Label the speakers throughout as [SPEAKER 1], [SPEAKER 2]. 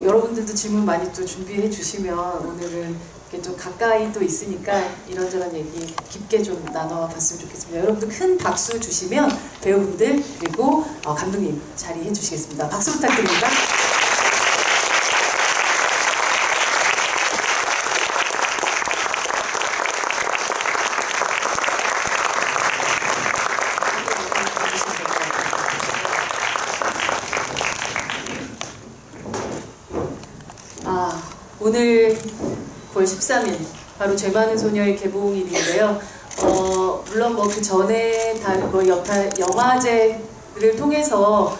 [SPEAKER 1] 여러분들도 질문 많이 또 준비해 주시면 오늘은 이렇게 좀 가까이 또 있으니까 이런저런 얘기 깊게 좀 나눠봤으면 좋겠습니다. 여러분들 큰 박수 주시면 배우분들 그리고 감독님 자리해 주시겠습니다. 박수 부탁드립니다. 오늘 9월 13일 바로 죄 많은 소녀의 개봉일인데요. 물론 뭐 그 전에 영화제를 통해서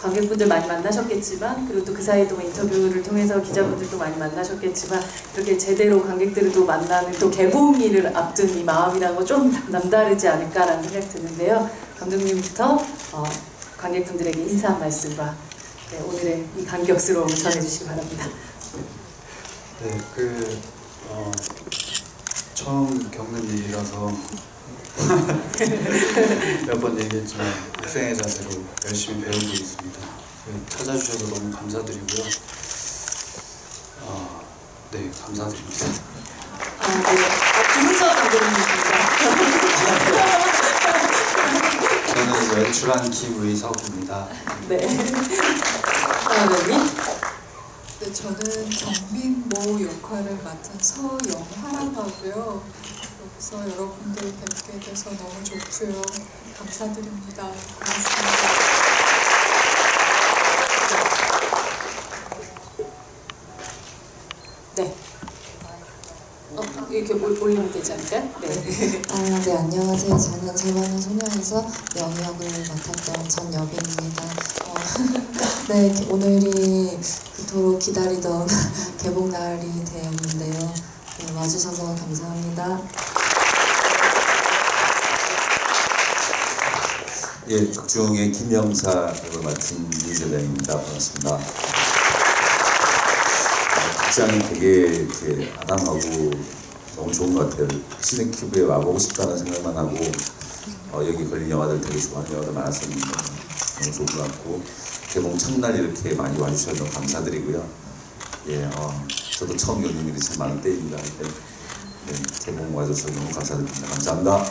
[SPEAKER 1] 관객분들 많이 만나셨겠지만, 그리고 또 그 사이에 뭐 인터뷰를 통해서 기자분들도 많이 만나셨겠지만, 이렇게 제대로 관객들을 또 만나는 또 개봉일을 앞둔 이 마음이라는 거 좀 남다르지 않을까라는 생각이 드는데요. 감독님부터 관객분들에게 인사 한 말씀과 오늘의 이 감격스러움을 전해주시기 바랍니다.
[SPEAKER 2] 네, 처음 겪는 일이라서 몇 번 얘기했지만 학생의 자세로 열심히 배우고 있습니다. 찾아주셔서 너무 감사드리고요. 네, 감사드립니다.
[SPEAKER 1] 네, 김은서 감독님입니다.
[SPEAKER 2] 저는 연출한 김의석입니다.
[SPEAKER 1] 네. 감독님.
[SPEAKER 3] 네, 저는 경민모 역할을 맡은 서영화라고 하고요. 여기서 여러분들 뵙게 돼서 너무 좋고요. 감사드립니다. 고맙습니다.
[SPEAKER 1] 네. 이렇게 올리면 되지 않을까요? 네.
[SPEAKER 4] 네, 안녕하세요. 저는 죄 많은 소녀에서 영역을 맡았던 전여빈입니다. 네, 오늘이 그토록 기다리던 개봉 날이 되었는데요. 네, 와주셔서 감사합니다.
[SPEAKER 5] 예, 극중의 김영사 역을 맡은 이재명입니다. 반갑습니다. 극장이 되게 이렇게 아담하고 너무 좋은 것 같아요. 시네큐브에 와보고 싶다는 생각만 하고 여기 걸린 영화들 되게 좋아하는 영화들 많았었는데 너무 좋은 것 같고, 개봉 첫날 이렇게 많이 와주셔서 너무 감사드리고요. 예, 저도 처음 겪는 일이 참 많은 때입니다. 네, 개봉 와줘서 너무 감사드립니다. 감사합니다.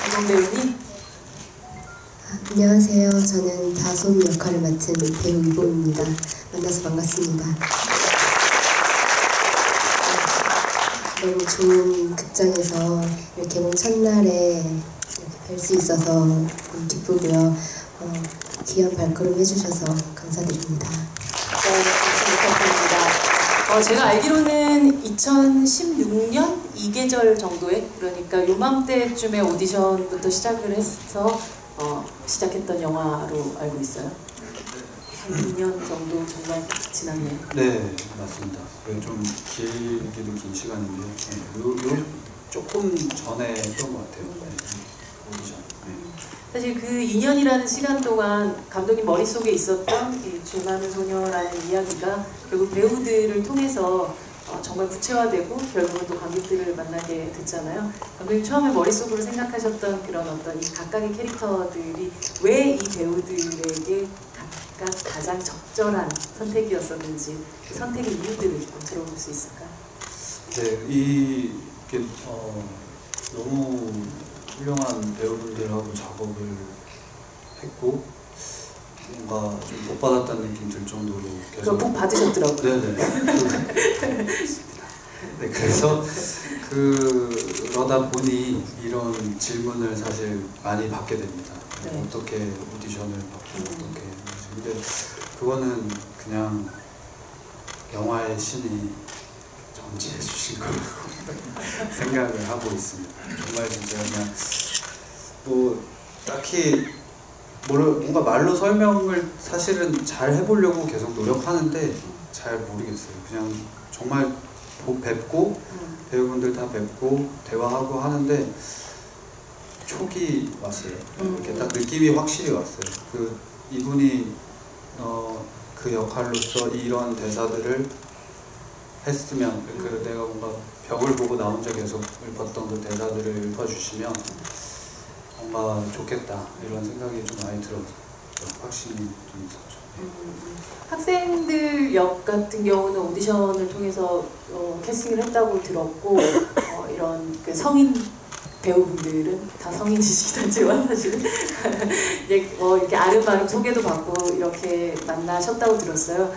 [SPEAKER 1] 이동 배우님.
[SPEAKER 4] 안녕하세요. 저는 다솜 역할을 맡은 배우 이봉입니다. 만나서 반갑습니다. 너무 좋은 극장에서 개봉 첫날에 뵐 수 있어서 너무 기쁘고요. 귀한 발걸음 해주셔서 감사드립니다.
[SPEAKER 1] 네, 감사드립니다. 제가 알기로는 2016년 2계절 정도에, 그러니까 요맘때쯤에 오디션부터 시작을 해서 시작했던 영화로 알고 있어요. 한 2년 정도 정말 지났네요.
[SPEAKER 2] 네, 맞습니다. 좀 길기도 긴 시간인데요. 요 조금 전에 했던 것 같아요. 오디션.
[SPEAKER 1] 사실 그 2년이라는 시간 동안 감독님 머릿속에 있었던 이 죄 많은 소녀라는 이야기가 결국 배우들을 통해서 정말 구체화되고 결국은 또 관객들을 만나게 됐잖아요. 감독님 처음에 머릿속으로 생각하셨던 그런 어떤 이 각각의 캐릭터들이 왜 이 배우들에게 각각 가장 적절한 선택이었었는지, 그 선택의 이유들을 좀 들어볼 수 있을까요?
[SPEAKER 2] 네, 이게 너무 훌륭한 배우분들하고 작업을 했고 뭔가 좀 복 받았다는 느낌 들 정도로 계속
[SPEAKER 1] 복 받으셨더라고요.
[SPEAKER 2] 네네. 네, 그래서 그러다 보니 이런 질문을 사실 많이 받게 됩니다.
[SPEAKER 1] 네.
[SPEAKER 2] 어떻게 오디션을 받고 어떻게. 근데 그거는 그냥 영화의 신이 정지해 주신 거라고 생각을 하고 있습니다. 정말 진짜 그냥 뭐 딱히 뭔가 말로 설명을 사실은 잘 해보려고 계속 노력하는데 잘 모르겠어요. 그냥 정말 뵙고 배우분들 다 뵙고 대화하고 하는데 촉이 왔어요. 이렇게 딱 느낌이 확실히 왔어요. 이분이 그 역할로서 이런 대사들을 했으면, 내가 뭔가 벽을 보고 나 혼자 계속 읊었던 그 대사들을 읊어주시면 뭔가 좋겠다 이런 생각이 좀 많이 들어서 확신이 좀 있었죠.
[SPEAKER 1] 학생들 역 같은 경우는 오디션을 통해서 캐스팅을 했다고 들었고 이런 그 성인 배우분들은 다 성인이시긴 하지만 사실은 이제 이렇게 아름아름 소개도 받고 이렇게 만나셨다고 들었어요.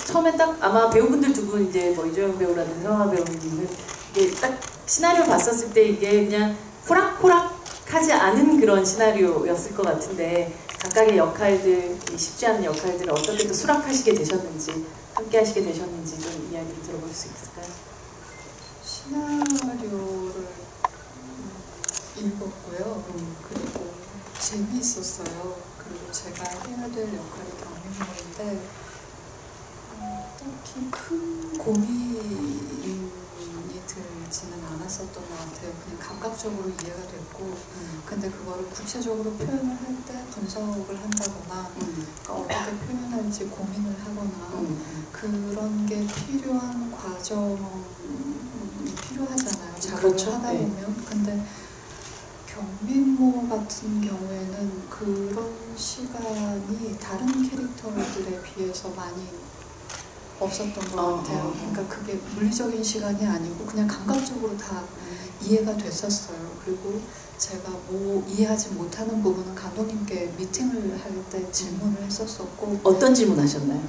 [SPEAKER 1] 처음에 딱 아마 배우분들 두 분 이제 이조영 배우라든지 성화 배우님은 이게 딱 시나리오 봤었을 때 이게 그냥 호락호락하지 않은 그런 시나리오였을 것 같은데 각각의 역할들, 쉽지 않은 역할들을 어떻게 또 수락하시게 되셨는지, 함께 하시게 되셨는지 좀 이야기를 들어볼 수 있을까요?
[SPEAKER 3] 시나리오를 읽었고요. 그리고 재미있었어요. 그리고 제가 해야 될 역할이 경민모인데 딱히 큰 고민이 들지는 않았었던 것 같아요. 그냥 감각적으로 이해가 됐고 근데 그거를 구체적으로 표현을 할 때 분석을 한다거나 그러니까 어떻게 표현할지 고민을 하거나 그런 게 필요한 과정이 필요하잖아요. 작업을
[SPEAKER 1] 그렇죠.
[SPEAKER 3] 하다
[SPEAKER 1] 네.
[SPEAKER 3] 보면. 근데 경민모 같은 경우에는 그런 시간이 다른 캐릭터들에 비해서 많이 없었던 것 같아요. 그러니까 그게 물리적인 시간이 아니고 그냥 감각적으로 다 이해가 됐었어요. 그리고 제가 이해하지 못하는 부분은 감독님께 미팅을 할 때 질문을 했었었고
[SPEAKER 1] 어떤 질문 하셨나요?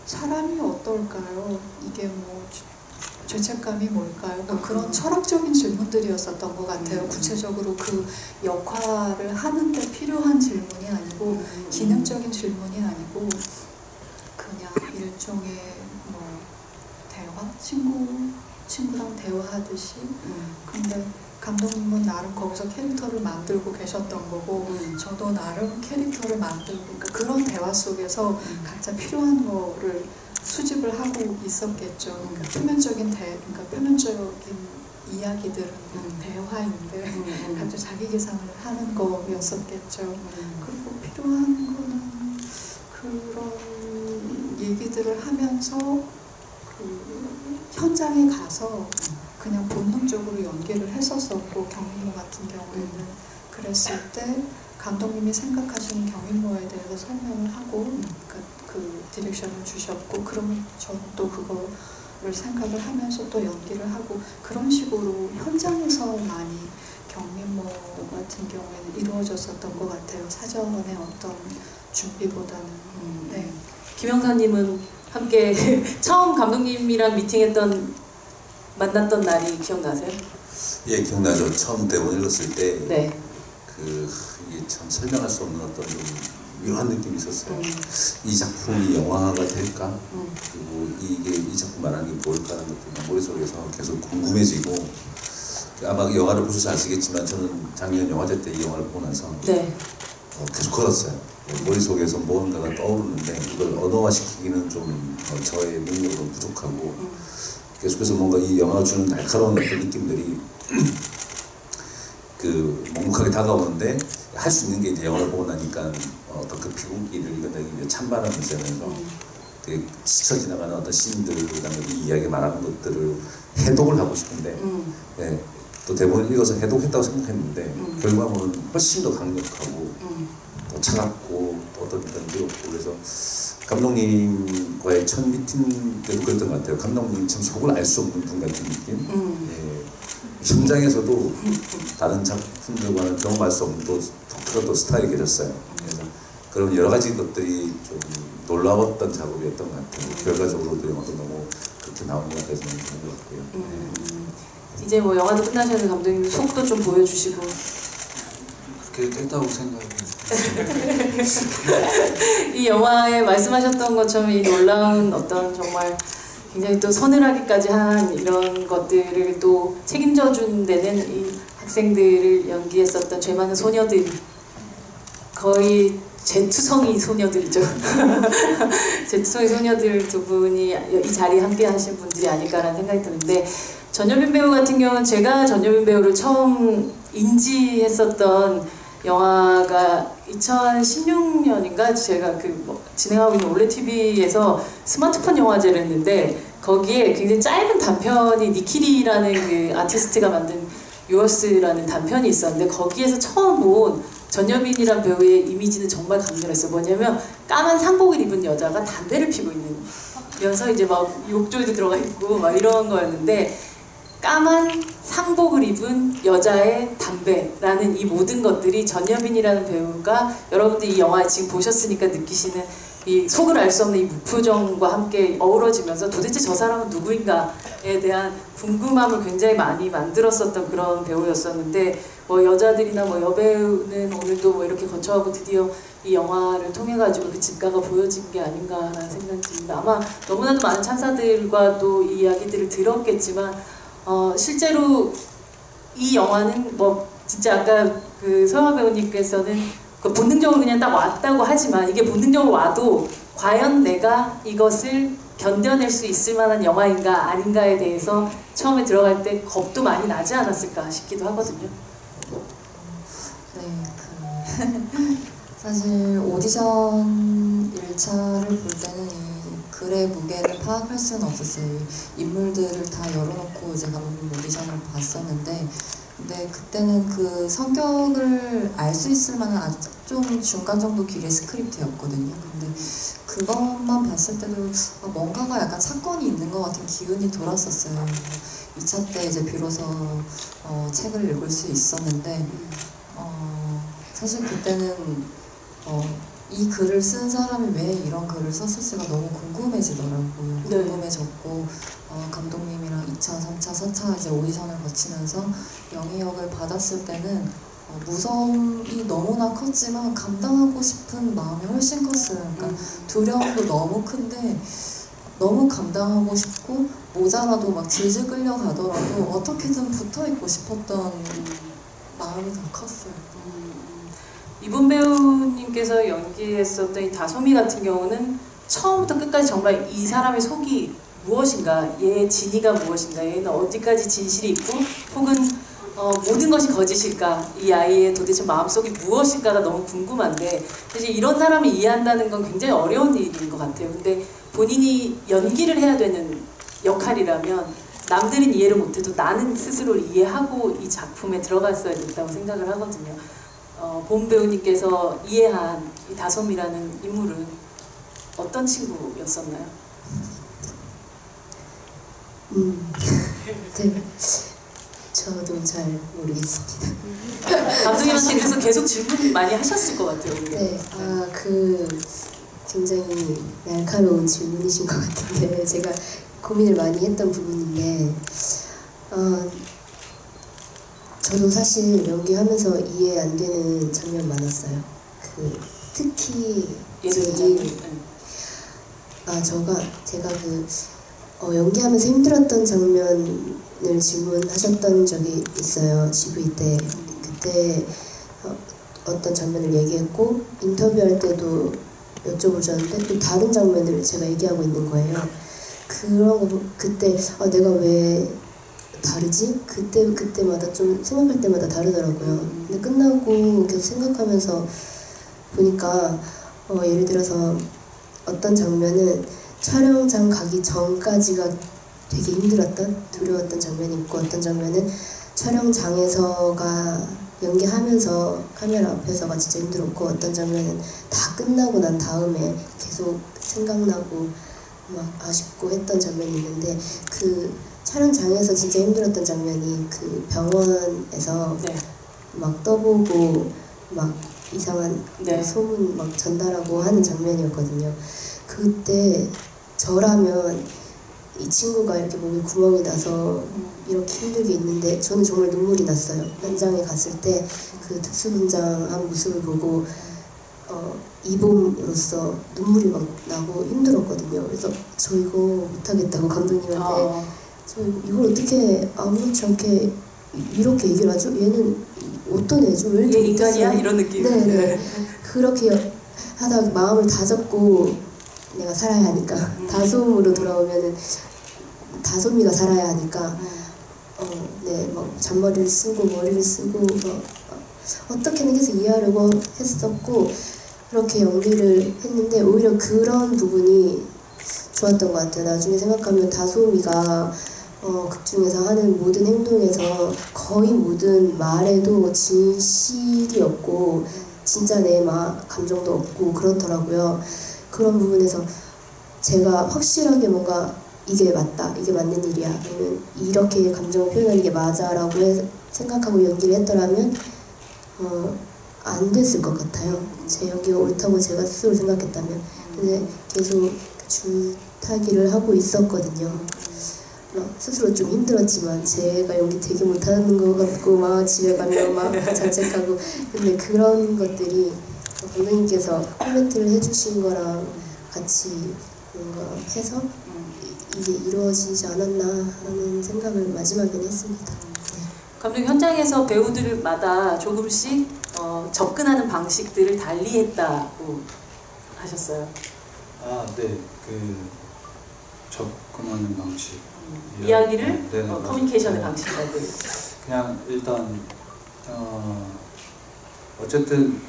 [SPEAKER 3] 사람이 어떨까요? 이게 죄책감이 뭘까요? 그런 철학적인 질문들이었었던 것 같아요. 구체적으로 그 역할을 하는데 필요한 질문이 아니고 기능적인 질문이 아니고 그냥 일종의 대화? 친구랑 대화하듯이 근데 감독님은 나름 거기서 캐릭터를 만들고 계셨던 거고 저도 나름 캐릭터를 만들고 그러니까 그런 대화 속에서 각자 필요한 거를 수집을 하고 있었겠죠. 그러니까 표면적인 이야기들은 대화인데 각자 자기 계산을 하는 거였었겠죠. 그리고 필요한 거는 그런 얘기들을 하면서 현장에 가서 그냥 본능적으로 연기를 했었었고 경민모 같은 경우에는 그랬을 때 감독님이 생각하시는 경민모에 대해서 설명을 하고 그 디렉션을 주셨고 그러면 저는 또 그거를 생각을 하면서 또 연기를 하고 그런 식으로 현장에서 많이 경민모 같은 경우에는 이루어졌었던 것 같아요. 사전에 어떤 준비보다는. 네.
[SPEAKER 1] 김영사님은 함께 처음 감독님이랑 만났던 날이 기억나세요?
[SPEAKER 5] 예, 기억나죠. 처음 대본 읽었을 때
[SPEAKER 1] 네.
[SPEAKER 5] 이게 참 설명할 수 없는 어떤 좀 묘한 느낌이 있었어요. 이 작품이 영화가 될까? 그리고 이 작품 말하는 게 뭘까 하는 것들이 머릿속에서 계속 궁금해지고 아마 영화를 보셔서 아시겠지만 저는 작년 영화제 때 이 영화를 보고 나서
[SPEAKER 1] 네.
[SPEAKER 5] 계속 걸었어요. 머릿속에서 무언가가 떠오르는데 이걸 언어화시키기는 좀 저의 능력으로 부족하고 계속해서 뭔가 이 영화가 주는 날카로운 어떤 느낌들이 묵묵하게 다가오는데 할 수 있는 게 이제 영화를 보고 나니까 어떤 그 피곤기를 이제 찬바람을 쐬면서 되게 스쳐 지나가는 어떤 씬들 그다음에 이 이야기 말하는 것들을 해독을 하고 싶은데 네, 또 대본을 읽어서 해독했다고 생각했는데 결과물은 훨씬 더 강력하고 더 차갑고 또 어떤 뜨겁고 그래서 감독님과의 첫 미팅 때도 그랬던 것 같아요. 감독님 참 속을 알 수 없는 분 같은 느낌. 예, 현장에서도 다른 작품들과는 경험할 수 없는 또 독특한 또 스타일이 계셨어요. 그래서 그런 여러 가지 것들이 좀 놀라웠던 작업이었던 것 같아요. 결과적으로도 영화도 너무 그렇게 나온 것 같아서 너무 좋은 것 같고요.
[SPEAKER 1] 이제 영화도 끝나셔서 감독님 속도 좀 보여주시고.
[SPEAKER 2] 그렇게 됐다고 생각해요.
[SPEAKER 1] 이 영화에 말씀하셨던 것처럼 이 놀라운 어떤 정말 굉장히 또 서늘하기까지 한 이런 것들을 또 책임져 준 데는 이 학생들을 연기했었던 죄 많은 소녀들, 거의 제투성이 소녀들이죠. 제투성이 소녀들 두 분이 이 자리에 함께 하신 분들이 아닐까라는 생각이 드는데 전여빈 배우 같은 경우는 제가 전여빈 배우를 처음 인지했었던 영화가 2016년인가 제가 진행하고 있는 올레 TV에서 스마트폰 영화제를 했는데 거기에 굉장히 짧은 단편이 니키리라는 그 아티스트가 만든 유어스라는 단편이 있었는데 거기에서 처음 본 전여빈이란 배우의 이미지는 정말 강렬했어요. 뭐냐면 까만 상복을 입은 여자가 담배를 피고 있는 면서 이제 막 욕조에도 들어가 있고 막 이런 거였는데, 까만 상복을 입은 여자의 담배라는 이 모든 것들이 전여빈이라는 배우가, 여러분들 이 영화 지금 보셨으니까 느끼시는 이 속을 알 수 없는 이 무표정과 함께 어우러지면서 도대체 저 사람은 누구인가에 대한 궁금함을 굉장히 많이 만들었었던 그런 배우였었는데, 뭐 여자들이나 뭐 여배우는 오늘도 뭐 이렇게 거쳐하고 드디어 이 영화를 통해 가지고 그 진가가 보여진 게 아닌가라는 생각이 듭니다. 아마 너무나도 많은 찬사들과 또 이 이야기들을 들었겠지만, 실제로 이 영화는 뭐 진짜 아까 그 서영아 배우님께서는 그 본능적으로 그냥 딱 왔다고 하지만, 이게 본능적으로 와도 과연 내가 이것을 견뎌낼 수 있을 만한 영화인가 아닌가에 대해서 처음에 들어갈 때 겁도 많이 나지 않았을까 싶기도 하거든요.
[SPEAKER 6] 네, 사실 오디션 1차를 볼 때는 이 글의 무게를 파악할 수는 없었어요. 인물들을 다 열어놓고 이제 감독님 오디션을 봤었는데, 근데 그때는 그 성격을 알 수 있을 만한 아주 좀 중간 정도 길이의 스크립트였거든요. 근데 그것만 봤을 때도 뭔가가 약간 사건이 있는 것 같은 기운이 돌았었어요. 2차 때 이제 비로소 책을 읽을 수 있었는데, 사실 그때는 이 글을 쓴 사람이 왜 이런 글을 썼을지가 너무 궁금해지더라고요.
[SPEAKER 1] 네.
[SPEAKER 6] 궁금해졌고, 감독님이랑 2차, 3차, 4차 이제 오디션을 거치면서 영희 역을 받았을 때는 무서움이 너무나 컸지만 감당하고 싶은 마음이 훨씬 컸어요. 그러니까 두려움도 너무 큰데 너무 감당하고 싶고, 모자라도 막 질질 끌려가더라도 어떻게든 붙어있고 싶었던 마음이 더 컸어요.
[SPEAKER 1] 이분 배우님께서 연기했었던 이 다솜이 같은 경우는 처음부터 끝까지 정말 이 사람의 속이 무엇인가, 얘의 진위가 무엇인가, 얘는 어디까지 진실이 있고 혹은 모든 것이 거짓일까, 이 아이의 도대체 마음속이 무엇일까가 너무 궁금한데, 사실 이런 사람을 이해한다는 건 굉장히 어려운 일인 것 같아요. 근데 본인이 연기를 해야 되는 역할이라면 남들은 이해를 못해도 나는 스스로 이해하고 이 작품에 들어갔어야 된다고 생각을 하거든요. 본 배우님께서 이해한 이 다솜이라는 인물은 어떤 친구였었나요?
[SPEAKER 4] 네, 저도 잘 모르겠습니다.
[SPEAKER 1] 감독님한테 그래서 계속 질문 많이 하셨을 것 같아요. 근데.
[SPEAKER 4] 네, 굉장히 날카로운 질문이신 것 같은데, 제가 고민을 많이 했던 부분인데, 저도 사실 연기하면서 이해 안 되는 장면 많았어요. 특히 제가 연기하면서 힘들었던 장면을 질문하셨던 적이 있어요. GV 때. 그때 어떤 장면을 얘기했고, 인터뷰할 때도 여쭤보셨는데 또 다른 장면을 제가 얘기하고 있는 거예요. 그런 거 그때 내가 왜 다르지? 그때마다 좀 생각할 때마다 다르더라고요. 근데 끝나고 계속 생각하면서 보니까 예를 들어서 어떤 장면은 촬영장 가기 전까지가 되게 힘들었던, 두려웠던 장면이 있고, 어떤 장면은 촬영장에서가 연기하면서 카메라 앞에서가 진짜 힘들었고, 어떤 장면은 다 끝나고 난 다음에 계속 생각나고 막 아쉽고 했던 장면이 있는데, 그 촬영장에서 진짜 힘들었던 장면이 그 병원에서
[SPEAKER 1] 네.
[SPEAKER 4] 막 떠보고 막 이상한
[SPEAKER 1] 네.
[SPEAKER 4] 소문 막 전달하고 하는 장면이었거든요. 그때 저라면 이 친구가 이렇게 몸에 구멍이 나서 이렇게 힘들게 있는데, 저는 정말 눈물이 났어요. 현장에 갔을 때 그 특수분장한 모습을 보고 이봄으로서 눈물이 막 나고 힘들었거든요. 그래서 저 이거 못하겠다고 감독님한테 저 이걸 어떻게 아무렇지 않게 이렇게 얘기를 하죠? 얘는 어떤 애죠? 왜 이렇게
[SPEAKER 1] 얘 인간이야? 이런 느낌.
[SPEAKER 4] 네네. 그렇게 하다가 마음을 다잡고 내가 살아야 하니까 다솜으로 돌아오면은 다솜이가 살아야 하니까 네, 막 잔머리를 쓰고 머리를 쓰고 막 어떻게든 계속 이해하려고 했었고, 그렇게 연기를 했는데 오히려 그런 부분이 좋았던 것 같아요. 나중에 생각하면 다솜이가 극 중에서 하는 모든 행동에서 거의 모든 말에도 진실이었고 진짜 내 감정도 없고 그렇더라고요. 그런 부분에서 제가 확실하게 뭔가 이게 맞다, 이게 맞는 일이야, 아니면 이렇게 감정을 표현하는 게 맞아라고 생각하고 연기를 했더라면 안 됐을 것 같아요. 제 연기가 옳다고 제가 스스로 생각했다면. 근데 계속 줄타기를 하고 있었거든요. 스스로 좀 힘들었지만 제가 연기 되게 못하는 것 같고 막 집에 가면 막 자책하고. 근데 그런 것들이 감독님께서 코멘트를 해주신 거랑 같이 뭔가 해서 이게 이루어지지 않았나 하는 생각을 마지막에는 했습니다.
[SPEAKER 1] 감독님 현장에서 배우들마다 조금씩 접근하는 방식들을 달리했다고 하셨어요.
[SPEAKER 2] 아, 네. 그 접근하는 방식.
[SPEAKER 1] 이야기를
[SPEAKER 2] 네,
[SPEAKER 1] 커뮤니케이션의
[SPEAKER 2] 네.
[SPEAKER 1] 방식이라고.
[SPEAKER 2] 그냥 일단 어쨌든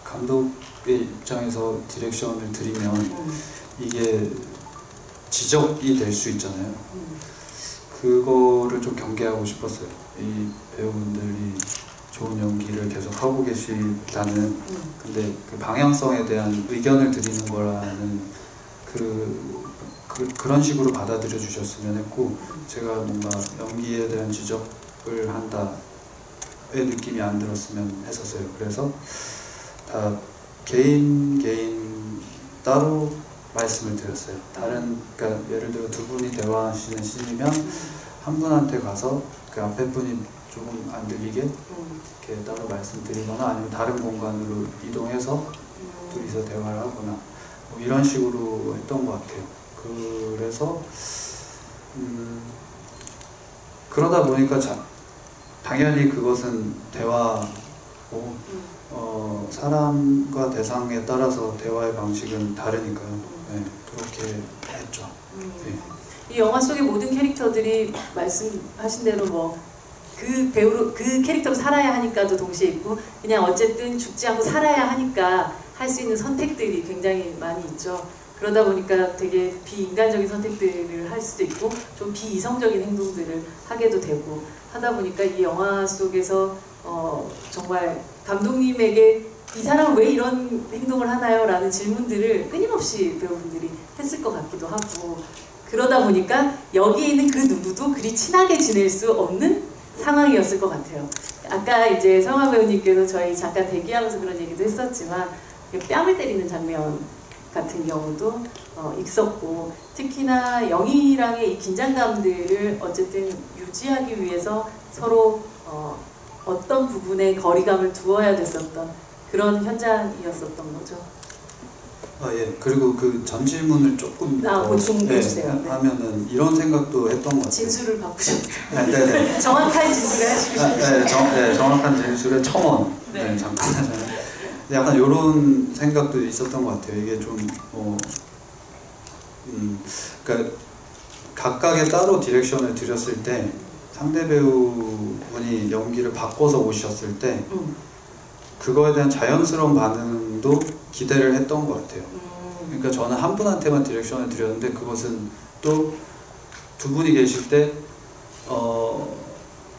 [SPEAKER 2] 감독의 입장에서 디렉션을 드리면 이게 지적이 될 수 있잖아요. 그거를 좀 경계하고 싶었어요. 이 배우분들이 좋은 연기를 계속 하고 계시다는 근데 그 방향성에 대한 의견을 드리는 거라는 그런 식으로 받아들여 주셨으면 했고, 제가 뭔가 연기에 대한 지적을 한다의 느낌이 안 들었으면 했었어요. 그래서 다 개인 따로 말씀을 드렸어요. 그러니까 예를 들어 두 분이 대화하시는 씬이면 한 분한테 가서 그 앞에 분이 조금 안 들리게 이렇게 따로 말씀드리거나, 아니면 다른 공간으로 이동해서 둘이서 대화를 하거나 뭐 이런 식으로 했던 것 같아요. 그래서 그러다 보니까 당연히 그것은 대화고 사람과 대상에 따라서 대화의 방식은 다르니까요. 네, 그렇게 했죠. 네.
[SPEAKER 1] 이 영화 속의 모든 캐릭터들이 말씀하신 대로 뭐 그 배우로 그 캐릭터로 살아야 하니까도 동시에 있고, 그냥 어쨌든 죽지 않고 살아야 하니까 할 수 있는 선택들이 굉장히 많이 있죠. 그러다 보니까 되게 비인간적인 선택들을 할 수도 있고 좀 비이성적인 행동들을 하게도 되고 하다 보니까 이 영화 속에서 정말 감독님에게 이 사람은 왜 이런 행동을 하나요? 라는 질문들을 끊임없이 배우분들이 했을 것 같기도 하고, 그러다 보니까 여기에 있는 그 누구도 그리 친하게 지낼 수 없는 상황이었을 것 같아요. 아까 이제 성화 배우님께서 저희 잠깐 대기하면서 그런 얘기도 했었지만 뺨을 때리는 장면 같은 경우도 있었고, 특히나 영희랑의 이 긴장감들을 어쨌든 유지하기 위해서 서로 어떤 부분에 거리감을 두어야 됐었던 그런 현장이었었던 거죠.
[SPEAKER 2] 예. 그리고 그 전 질문을 조금
[SPEAKER 1] 보충해 주세요. 네.
[SPEAKER 2] 하면은 이런 생각도 했던 것 같아요.
[SPEAKER 1] 진술을 바꾸셨죠.
[SPEAKER 2] 네.
[SPEAKER 1] 정확한 진술을 해주시죠.
[SPEAKER 2] 정확한 진술의 첨언.
[SPEAKER 1] 네.
[SPEAKER 2] 네, 잠깐 하잖아요. 약간 이런 생각도 있었던 것 같아요. 이게 좀 그러니까 각각의 따로 디렉션을 드렸을 때 상대 배우분이 연기를 바꿔서 오셨을 때 그거에 대한 자연스러운 반응도 기대를 했던 것 같아요. 그러니까 저는 한 분한테만 디렉션을 드렸는데 그것은 또 두 분이 계실 때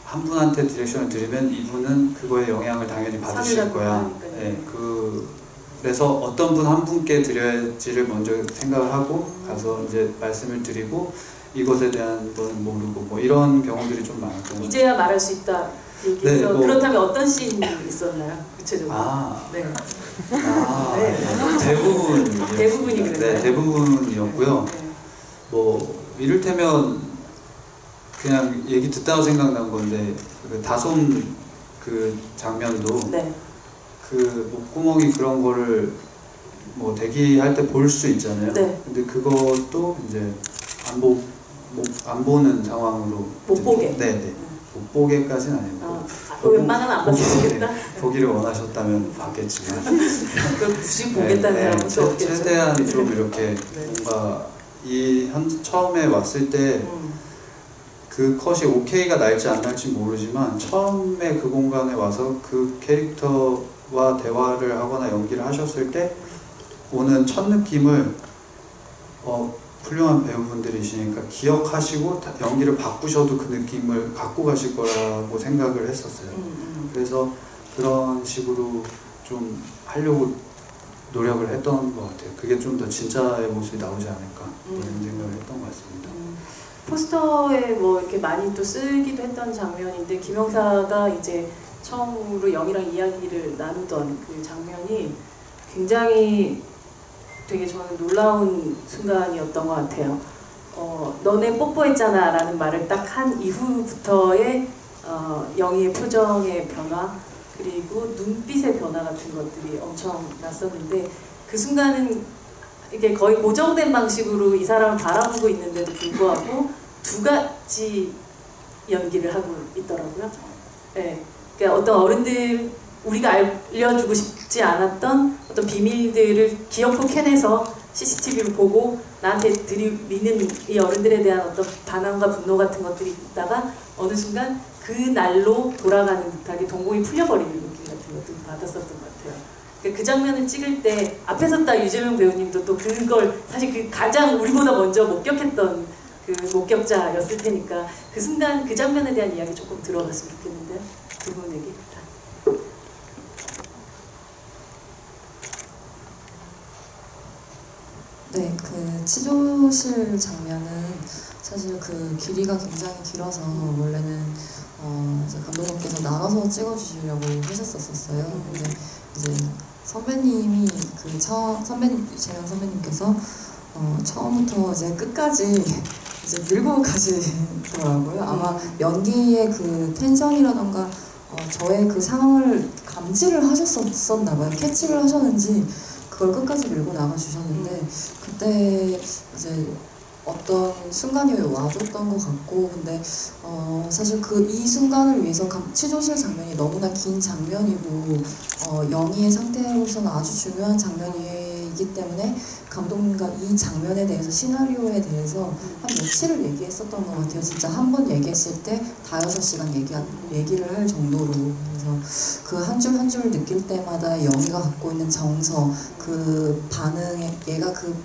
[SPEAKER 2] 한 분한테 디렉션을 드리면 이분은 그거에 영향을 당연히 받으실 거야. 네, 그래서 어떤 분 한 분께 드려야지를 먼저 생각을 하고 가서 이제 말씀을 드리고 이것에 대한 거는 모르고 뭐 이런 경우들이 좀 많았던 것
[SPEAKER 1] 이제야 말할 수 있다.
[SPEAKER 2] 네,
[SPEAKER 1] 그렇다면 어떤 씬이 있었나요? 구체적으로?
[SPEAKER 2] 네.
[SPEAKER 1] 네. 대부분이 그랬나요?
[SPEAKER 2] 네, 대부분이었고요.
[SPEAKER 1] 네.
[SPEAKER 2] 뭐 이를테면 그냥 얘기 듣다가 생각난 건데 그 다솜 그 장면도
[SPEAKER 1] 네.
[SPEAKER 2] 그 목구멍이 그런 거를 뭐 대기할 때 볼 수 있잖아요.
[SPEAKER 1] 네.
[SPEAKER 2] 근데 그것도 이제 안 보는 상황으로
[SPEAKER 1] 못 보게.
[SPEAKER 2] 네. 못 보게까지는 아니고
[SPEAKER 1] 웬만하면 안 봤겠다.
[SPEAKER 2] 보기를 원하셨다면 봤겠지만
[SPEAKER 1] 그걸 굳이 보겠다는 사람은 또 없겠죠.
[SPEAKER 2] 최대한 좀 이렇게 뭔가 처음에 왔을 때 그 컷이 오케이가 날지 안 날지 모르지만 처음에 그 공간에 와서 그 캐릭터와 대화를 하거나 연기를 하셨을 때 오는 첫 느낌을 훌륭한 배우분들이시니까 기억하시고 연기를 바꾸셔도 그 느낌을 갖고 가실 거라고 생각을 했었어요. 그래서 그런 식으로 좀 하려고 노력을 했던 것 같아요. 그게 좀 더 진짜의 모습이 나오지 않을까 이런 생각을 했던 것 같습니다.
[SPEAKER 1] 포스터에 뭐 이렇게 많이 또 쓰기도 했던 장면인데 김영사가 이제 처음으로 영희랑 이야기를 나누던 그 장면이 굉장히 되게 저는 놀라운 순간이었던 것 같아요. 너네 뽀뽀했잖아 라는 말을 딱 한 이후부터의 영희의 표정의 변화 그리고 눈빛의 변화 같은 것들이 엄청 났었는데 그 순간은 이게 거의 고정된 방식으로 이 사람을 바라보고 있는데도 불구하고 두 가지 연기를 하고 있더라고요. 네. 그러니까 어떤 어른들 우리가 알려주고 싶지 않았던 어떤 비밀들을 기어코 캐내서 CCTV를 보고 나한테 들이미는 이 어른들에 대한 어떤 반항과 분노 같은 것들이 있다가 어느 순간 그 날로 돌아가는 듯하게 동공이 풀려버리는 느낌 같은 것도 받았었던 것 같아요. 그 장면을 찍을 때 앞에 섰다 유재명 배우님도 또 그걸 사실 그 가장 우리보다 먼저 목격했던 그 목격자였을 테니까 그 순간 그 장면에 대한 이야기 조금 들어봤으면 좋겠는데 두 분에게
[SPEAKER 6] 네, 그 치조실 장면은 사실 그 길이가 굉장히 길어서 원래는 이제 감독님께서 나눠서 찍어주시려고 하셨었어요. 근데 이제 선배님이 유재명 선배님께서 처음부터 이제 끝까지 이제 밀고 가시더라고요. 아마 연기의 그 텐션이라던가 저의 그 상황을 감지를 하셨었나 봐요. 캐치를 하셨는지 그걸 끝까지 밀고 나가주셨는데 그때 이제 어떤 순간이 와줬던 것 같고 근데 사실 이 순간을 위해서 치조실 장면이 너무나 긴 장면이고 영희의 상태로서는 아주 중요한 장면이기 때문에 감독님과 이 장면에 대해서 시나리오에 대해서 한 며칠을 얘기했었던 것 같아요. 진짜 한 번 얘기했을 때 다 6시간 얘기를 할 정도로. 그래서 그 한 줄 한 줄 느낄 때마다 영희가 갖고 있는 정서, 그 반응에 얘가 그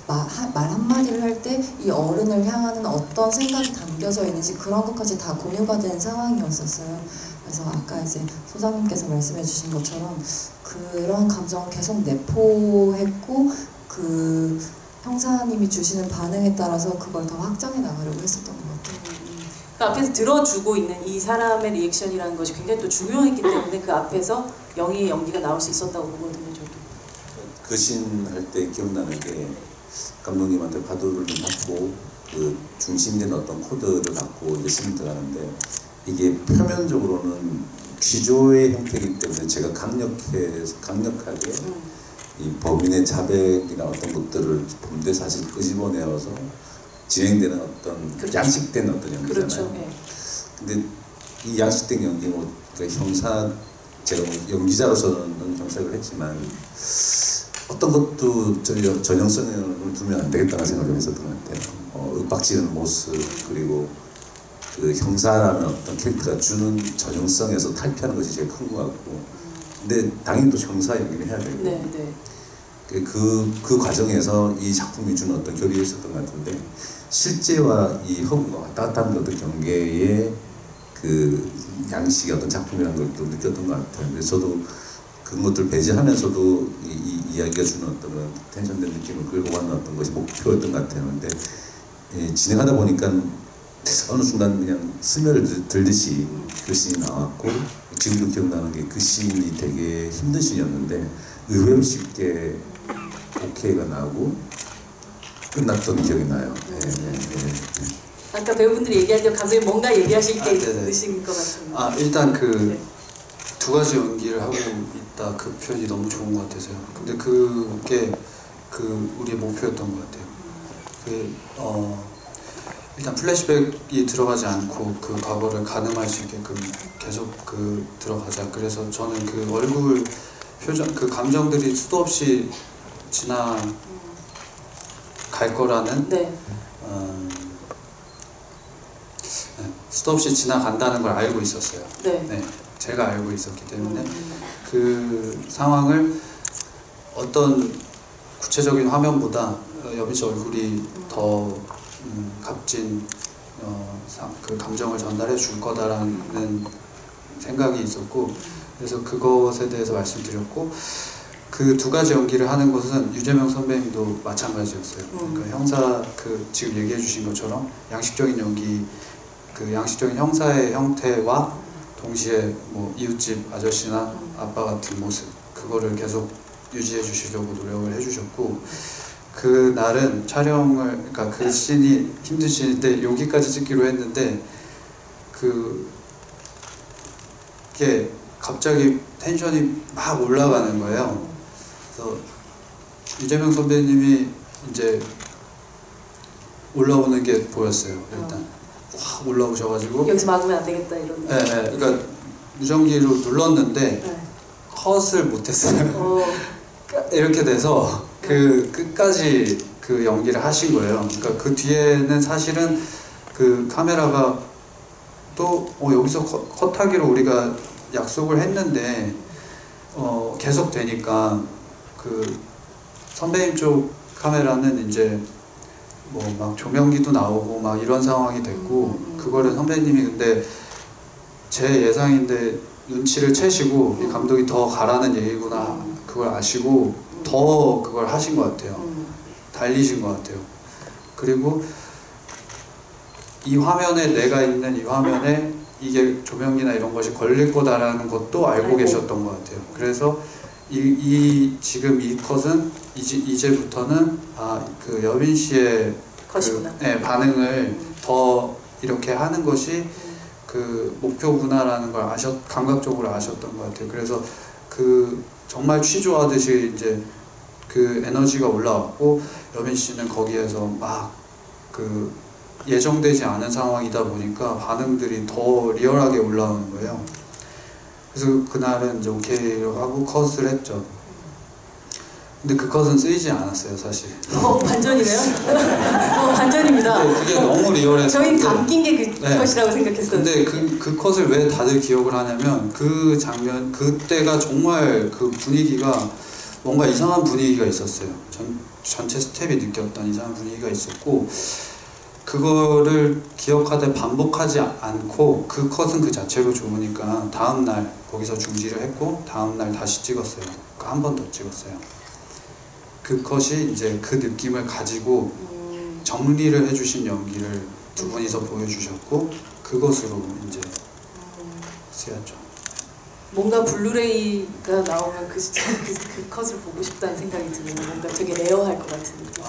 [SPEAKER 6] 말 한마디를 할 때 이 어른을 향하는 어떤 생각이 담겨져 있는지 그런 것까지 다 공유가 된 상황이었었어요. 그래서 아까 이제 소장님께서 말씀해 주신 것처럼 그런 감정을 계속 내포했고 그 형사님이 주시는 반응에 따라서 그걸 더 확장해 나가려고 했었던 것 같아요.
[SPEAKER 1] 그 앞에서 들어주고 있는 이 사람의 리액션이라는 것이 굉장히 또 중요했기 때문에 그 앞에서 영희의 연기가 나올 수 있었다고 보거든요. 저도.
[SPEAKER 5] 그 씬 할 때 기억나는 게 감독님한테 파도를 받고 그 중심된 어떤 코드를 갖고 이제 씬을 들어가는데 이게 표면적으로는 기조의 형태이기 때문에 제가 강력하게 이 범인의 자백이나 어떤 것들을 본데 사실 끄집어내어서 진행되는 어떤
[SPEAKER 1] 그렇죠.
[SPEAKER 5] 양식된 어떤 연기잖아요.
[SPEAKER 1] 그렇죠. 네.
[SPEAKER 5] 근데 이 양식된 연기 뭐 그러니까 형사 제가 뭐 연기자로서는 형사를 했지만 어떤 것도 전형성을 두면 안 되겠다는 생각을 했었던 것 같아요. 윽박지르는 모습 그리고 그 형사라는 어떤 캐릭터가 주는 전형성에서 탈피하는 것이 제일 큰 것 같고 근데 당연히 또 형사 연기를 해야 되고
[SPEAKER 1] 네, 네.
[SPEAKER 5] 그 과정에서 이 작품이 주는 어떤 결이 있었던 것 같은데 실제와 이 허구가 왔다 갔다 하는 어떤 경계의 그 양식의 어떤 작품이라는 걸 또 느꼈던 것 같아요. 그래서 저도 그런 것들 배제하면서도 이 이야기가 주는 어떤 텐션된 느낌을 끌고 가는 어떤 것이 목표였던 것 같아요. 근데 진행하다 보니까 어느 순간 그냥 스며를 들듯이 그 씬이 나왔고 지금도 기억나는 게 그 씬이 되게 힘든 씬이었는데 의외로 쉽게 오케이가 나오고 끝났던 기억이 나요.
[SPEAKER 1] 아까 배우분들이 얘기할 때 감독님 뭔가 얘기하실 게
[SPEAKER 2] 네네.
[SPEAKER 1] 있으신 것 같습니다.
[SPEAKER 2] 일단 그 두 가지 연기를 하고 있다 그 표현이 너무 좋은 것 같아서요. 근데 그게 우리의 목표였던 것 같아요. 일단 플래시백이 들어가지 않고 그 과거를 가늠할 수 있게끔 계속 들어가자. 그래서 저는 그 얼굴 표정, 그 감정들이 수도 없이 지나갈 거라는 수도 없이 지나간다는 걸 알고 있었어요. 네, 제가 알고 있었기 때문에 그 상황을 어떤 구체적인 화면보다 여빈 씨 얼굴이 더 값진 그 감정을 전달해 줄 거다라는 생각이 있었고, 그래서 그것에 대해서 말씀드렸고, 그 두 가지 연기를 하는 것은 유재명 선배님도 마찬가지였어요. 그러니까 형사 그 지금 얘기해 주신 것처럼 양식적인 연기, 그 양식적인 형사의 형태와 동시에 뭐 이웃집 아저씨나 아빠 같은 모습, 그거를 계속 유지해 주시려고 노력을 해 주셨고, 그 날은 촬영을, 그러니까 그 씬이 힘든 씬인데 여기까지 찍기로 했는데 그게 갑자기 텐션이 막 올라가는 거예요. 그래서 유재명 선배님이 이제 올라오는 게 보였어요. 일단 확 올라오셔가지고
[SPEAKER 1] 여기서 막으면 안 되겠다 이런.
[SPEAKER 2] 네, 그러니까 무전기로 눌렀는데
[SPEAKER 1] 네.
[SPEAKER 2] 컷을 못했어요. 이렇게 돼서 그 끝까지 그 연기를 하신 거예요. 그러니까 그 뒤에는 사실은 그 카메라가 또 여기서 컷하기로 우리가 약속을 했는데 계속 되니까 그 선배님 쪽 카메라는 이제 뭐 막 조명기도 나오고 막 이런 상황이 됐고, 그거를 선배님이 근데 제 예상인데 눈치를 채시고 이 감독이 더 가라는 얘기구나 그걸 아시고 더 그걸 하신 것 같아요. 달리신 것 같아요. 그리고 이 화면에, 내가 있는 이 화면에 이게 조명기나 이런 것이 걸릴 거다라는 것도 알고 계셨던 것 같아요. 그래서 지금 이 컷은 이제부터는 그 여빈 씨의 반응을 더 이렇게 하는 것이 그 목표구나라는 걸 감각적으로 아셨던 것 같아요. 그래서 그 정말 취조하듯이 이제 그 에너지가 올라왔고, 여빈 씨는 거기에서 막 그 예정되지 않은 상황이다 보니까 반응들이 더 리얼하게 올라오는 거예요. 그래서 그날은 이제 오케이로 하고 컷을 했죠. 근데 그 컷은 쓰이지 않았어요, 사실.
[SPEAKER 1] 반전이네요? 반전입니다.
[SPEAKER 2] 그게 너무 리얼해서.
[SPEAKER 1] 저희 담긴 게 그 컷이라고 생각했어요.
[SPEAKER 2] 근데 그 컷을 왜 다들 기억을 하냐면, 그 장면, 그때가 정말 그 분위기가 뭔가 이상한 분위기가 있었어요. 전체 스텝이 느꼈던 이상한 분위기가 있었고, 그거를 기억하되 반복하지 않고, 그 컷은 그 자체로 좋으니까 다음날 거기서 중지를 했고 다음날 다시 찍었어요. 한 번 더 찍었어요. 그 컷이 이제 그 느낌을 가지고 정리를 해주신 연기를 두 분이서 보여주셨고, 그것으로 이제 쓰였죠.
[SPEAKER 1] 뭔가 블루레이가 나오면 그 컷을 보고 싶다는 생각이 드네요. 뭔가 되게 레어할 것 같은 느낌.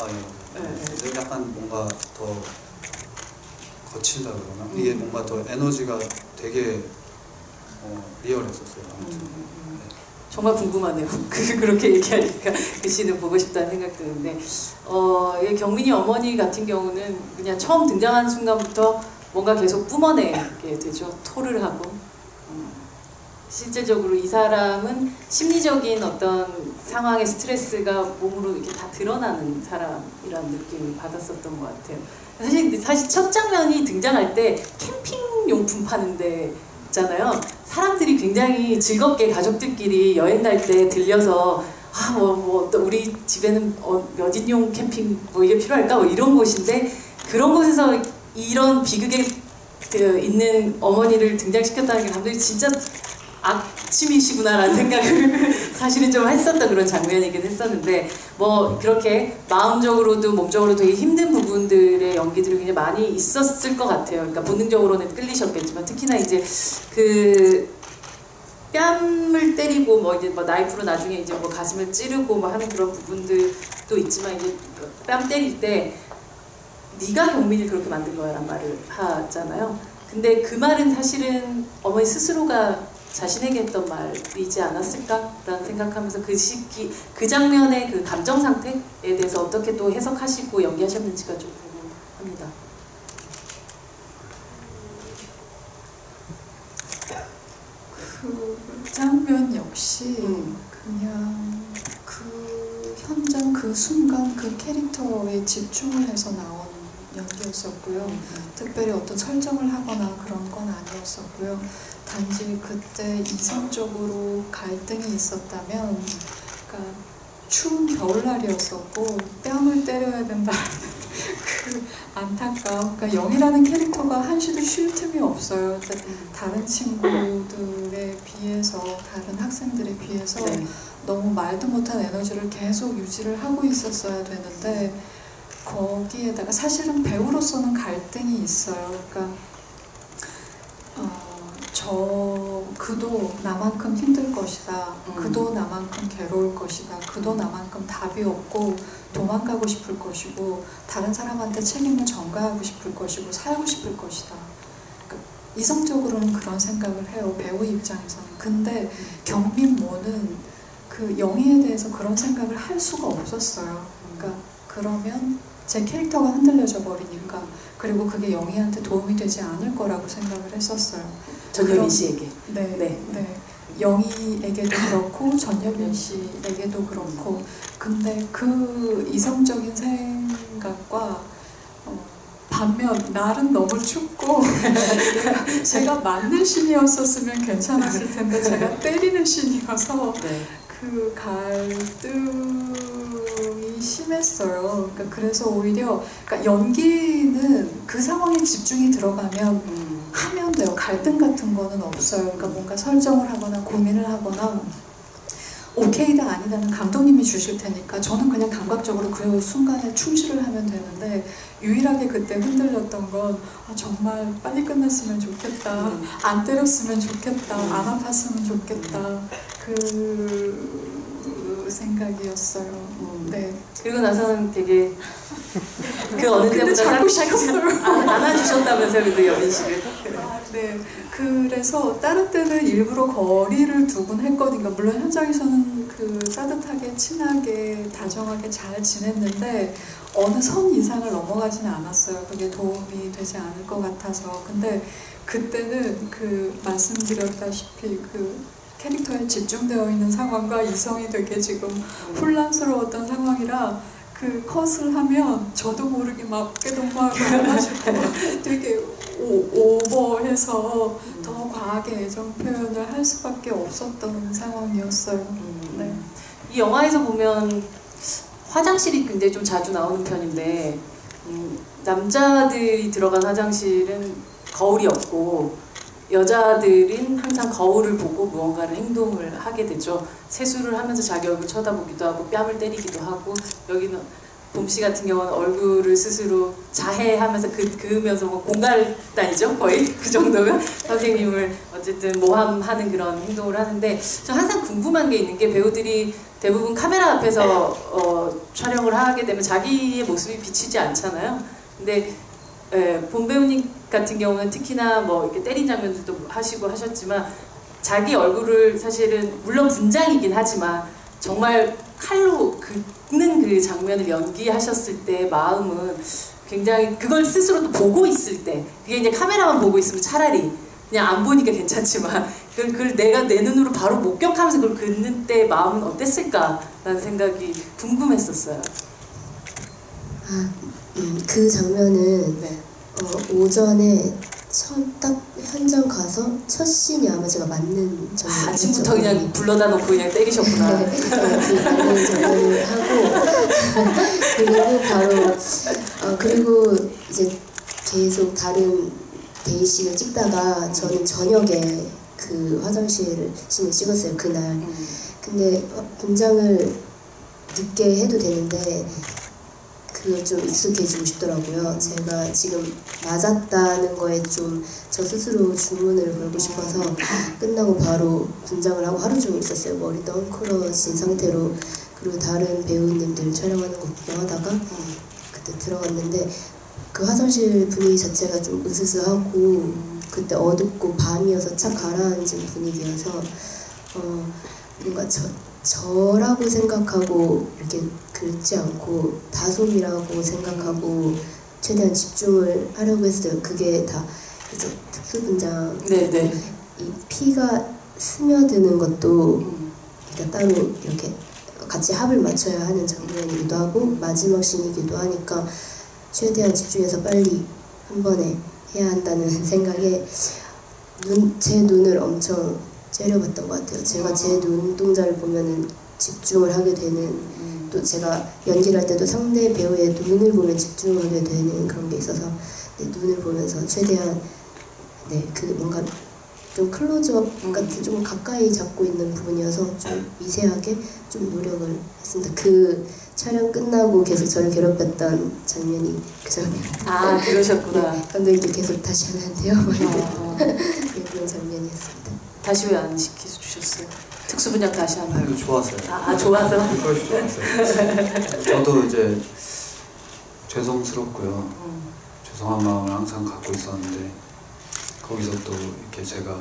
[SPEAKER 2] 근데 약간 뭔가 더 거칠다 그러나? 이게 뭔가 더 에너지가 되게 리얼했었어요. 아무튼.
[SPEAKER 1] 정말 궁금하네요. 그렇게 얘기하니까 그 씬을 보고 싶다는 생각 드는데, 경민이 어머니 같은 경우는 그냥 처음 등장하는 순간부터 뭔가 계속 뿜어내게 되죠. 토를 하고. 실질적으로 이 사람은 심리적인 어떤 상황의 스트레스가 몸으로 이렇게 다 드러나는 사람이라는 느낌을 받았었던 것 같아요. 사실 첫 장면이 등장할 때 캠핑 용품 파는 데 있잖아요. 사람들이 굉장히 즐겁게 가족들끼리 여행 갈 때 들려서 우리 집에는 몇 인용 캠핑 이게 필요할까? 이런 곳인데, 그런 곳에서 이런 비극에 있는 어머니를 등장시켰다는 게 감독이 진짜 악취미시구나라는 생각을 사실은 좀 했었던 그런 장면이긴 했었는데, 뭐 그렇게 마음적으로도 몸적으로도 되게 힘든 부분들의 연기들이 굉장히 많이 있었을 것 같아요. 그러니까 본능적으로는 끌리셨겠지만, 특히나 이제 그 뺨을 때리고 이제 나이프로 나중에 이제 가슴을 찌르고 하는 그런 부분들도 있지만, 이제 뺨 때릴 때 네가 경민이를 그렇게 만든 거야라는 말을 하잖아요. 근데 그 말은 사실은 어머니 스스로가 자신에게 했던 말이지 않았을까라는 생각하면서 그 장면의 그 감정 상태에 대해서 어떻게 또 해석하시고 연기하셨는지가 좀 궁금합니다.
[SPEAKER 3] 그 장면 역시 그냥 그 현장 그 순간 그 캐릭터에 집중을 해서 나온 연기였었고요. 특별히 어떤 설정을 하거나 그런 건 아니었었고요. 단지 그때 이성적으로 갈등이 있었다면, 그러니까 추운 겨울날이었었고 뺨을 때려야 된다. 그 안타까움. 그러니까 영희라는 캐릭터가 한시도 쉴 틈이 없어요. 다른 친구들에 비해서, 다른 학생들에 비해서
[SPEAKER 1] 네.
[SPEAKER 3] 너무 말도 못한 에너지를 계속 유지를 하고 있었어야 되는데 거기에다가 사실은 배우로서는 갈등이 있어요. 그러니까 그도 나만큼 힘들 것이다. 그도 나만큼 괴로울 것이다. 그도 나만큼 답이 없고 도망가고 싶을 것이고 다른 사람한테 책임을 전가하고 싶을 것이고 살고 싶을 것이다. 그러니까 이성적으로는 그런 생각을 해요. 배우 입장에서는. 근데 경민모는 그 영희에 대해서 그런 생각을 할 수가 없었어요. 그러니까 그러면 제 캐릭터가 흔들려져 버리니까, 그리고 그게 영희한테 도움이 되지 않을 거라고 생각을 했었어요.
[SPEAKER 1] 전여민 씨에게.
[SPEAKER 3] 네,
[SPEAKER 1] 네.
[SPEAKER 3] 네. 영희에게도 그렇고 전여민 씨에게도 그렇고. 근데 그 이성적인 생각과 반면 날은 너무 춥고 제가 맞는 신이었었으면 괜찮았을 텐데 제가 때리는 신이어서
[SPEAKER 1] 네.
[SPEAKER 3] 그 갈등이 심했어요. 그러니까 그래서 오히려 그러니까 연기는 그 상황에 집중이 들어가면 하면 돼요. 갈등 같은 거는 없어요. 그러니까 뭔가 설정을 하거나 고민을 하거나 오케이다 아니다는 감독님이 주실 테니까 저는 그냥 감각적으로 그 순간에 충실을 하면 되는데, 유일하게 그때 흔들렸던 건 정말 빨리 끝났으면 좋겠다. 안 때렸으면 좋겠다. 안 아팠으면 좋겠다. 그 생각이었어요. 네.
[SPEAKER 1] 그리고 나서는 되게 그 어느
[SPEAKER 3] 근데
[SPEAKER 1] 때보다
[SPEAKER 3] 자꾸 시켰어요.
[SPEAKER 1] 안아주셨다면서요, 그래도 여민 씨를.
[SPEAKER 3] 네. 그래서 다른 때는 일부러 거리를 두곤 했거든요. 물론 현장에서는 그 따뜻하게, 친하게, 다정하게 잘 지냈는데 어느 선 이상을 넘어가지는 않았어요. 그게 도움이 되지 않을 것 같아서. 근데 그때는 그 말씀드렸다시피 그 캐릭터에 집중되어 있는 상황과 이성이 되게 지금 혼란스러웠던 상황이라 그 컷을 하면 저도 모르게 막 깨동무하고 해가지고 되게 오버해서 더 과하게 애정 표현을 할 수밖에 없었던 상황이었어요. 네.
[SPEAKER 1] 이 영화에서 보면 화장실이 굉장히 좀 자주 나오는 편인데 남자들이 들어간 화장실은 거울이 없고 여자들은 항상 거울을 보고 무언가를 행동을 하게 되죠. 세수를 하면서 자기 얼굴 쳐다보기도 하고 뺨을 때리기도 하고, 여기는 봄씨 같은 경우는 얼굴을 스스로 자해하면서 그으면서 뭐 공갈단이죠, 거의 그 정도면 선생님을 어쨌든 모함하는 그런 행동을 하는데, 저 항상 궁금한 게 있는 게, 배우들이 대부분 카메라 앞에서 촬영을 하게 되면 자기의 모습이 비치지 않잖아요. 근데 본 배우님 같은 경우는 특히나 뭐 이렇게 때린 장면들도 하시고 하셨지만 자기 얼굴을 사실은 물론 분장이긴 하지만 정말 칼로 긁는 그 장면을 연기하셨을 때 마음은 굉장히, 그걸 스스로 또 보고 있을 때, 그게 이제 카메라만 보고 있으면 차라리 그냥 안 보니까 괜찮지만 그걸 내가 내 눈으로 바로 목격하면서 그걸 긁는 때 마음은 어땠을까라는 생각이 궁금했었어요.
[SPEAKER 4] 그 장면은
[SPEAKER 1] 네.
[SPEAKER 4] 오전에 딱 현장 가서 첫 씬이 아마 제가 맞는 장면이었죠.
[SPEAKER 1] 아침부터 그냥 불러다 놓고 그냥 때리셨구나.
[SPEAKER 4] 네, 그 맞는 장면을 하고 그리고 바로 그리고 이제 계속 다른 데이식을 찍다가 저는 저녁에 그 화장실 씬을 찍었어요, 그날. 근데 분장을 늦게 해도 되는데 그걸 좀 익숙해지고 싶더라고요. 제가 지금 맞았다는 거에 좀 저 스스로 주문을 걸고 싶어서 끝나고 바로 분장을 하고 하루 종일 있었어요. 머리도 헝클어진 상태로. 그리고 다른 배우님들 촬영하는 거 구경하다가 그때 들어갔는데 그 화장실 분위기 자체가 좀 으스스하고 그때 어둡고 밤이어서 착 가라앉은 분위기여서 뭔가 저라고 생각하고 이렇게 긁지 않고 다솜이라고 생각하고 최대한 집중을 하려고 했어요. 그게 다 이제 특수분장.
[SPEAKER 1] 네네.
[SPEAKER 4] 이 피가 스며드는 것도 그러니까 따로 이렇게 같이 합을 맞춰야 하는 장면이기도 하고 마지막 씬이기도 하니까 최대한 집중해서 빨리 한 번에 해야 한다는 생각에 제 눈을 엄청 째려봤던 것 같아요. 제가 제 눈동자를 보면은 집중을 하게 되는, 또 제가 연기를 할 때도 상대 배우의 눈을 보면 집중하게 되는 그런 게 있어서 눈을 보면서 최대한 그 뭔가 좀 클로즈업 같은 좀 가까이 잡고 있는 부분이어서 좀 미세하게 좀 노력을 했습니다. 그 촬영 끝나고 계속 저를 괴롭혔던 장면이 그 장면이에요.
[SPEAKER 1] 아, 그러셨구나.
[SPEAKER 4] 감독님께 계속 다시 하면 안 돼요? 그런 장면이었습니다.
[SPEAKER 1] 다시 왜 안 시켜주셨어요? 특수 분장 다시 하나요?
[SPEAKER 2] 이거 좋았어요.
[SPEAKER 1] 좋아서?
[SPEAKER 2] 훨씬 좋았어요. 저도 이제 죄송스럽고요. 죄송한 마음을 항상 갖고 있었는데 거기서 또 이렇게 제가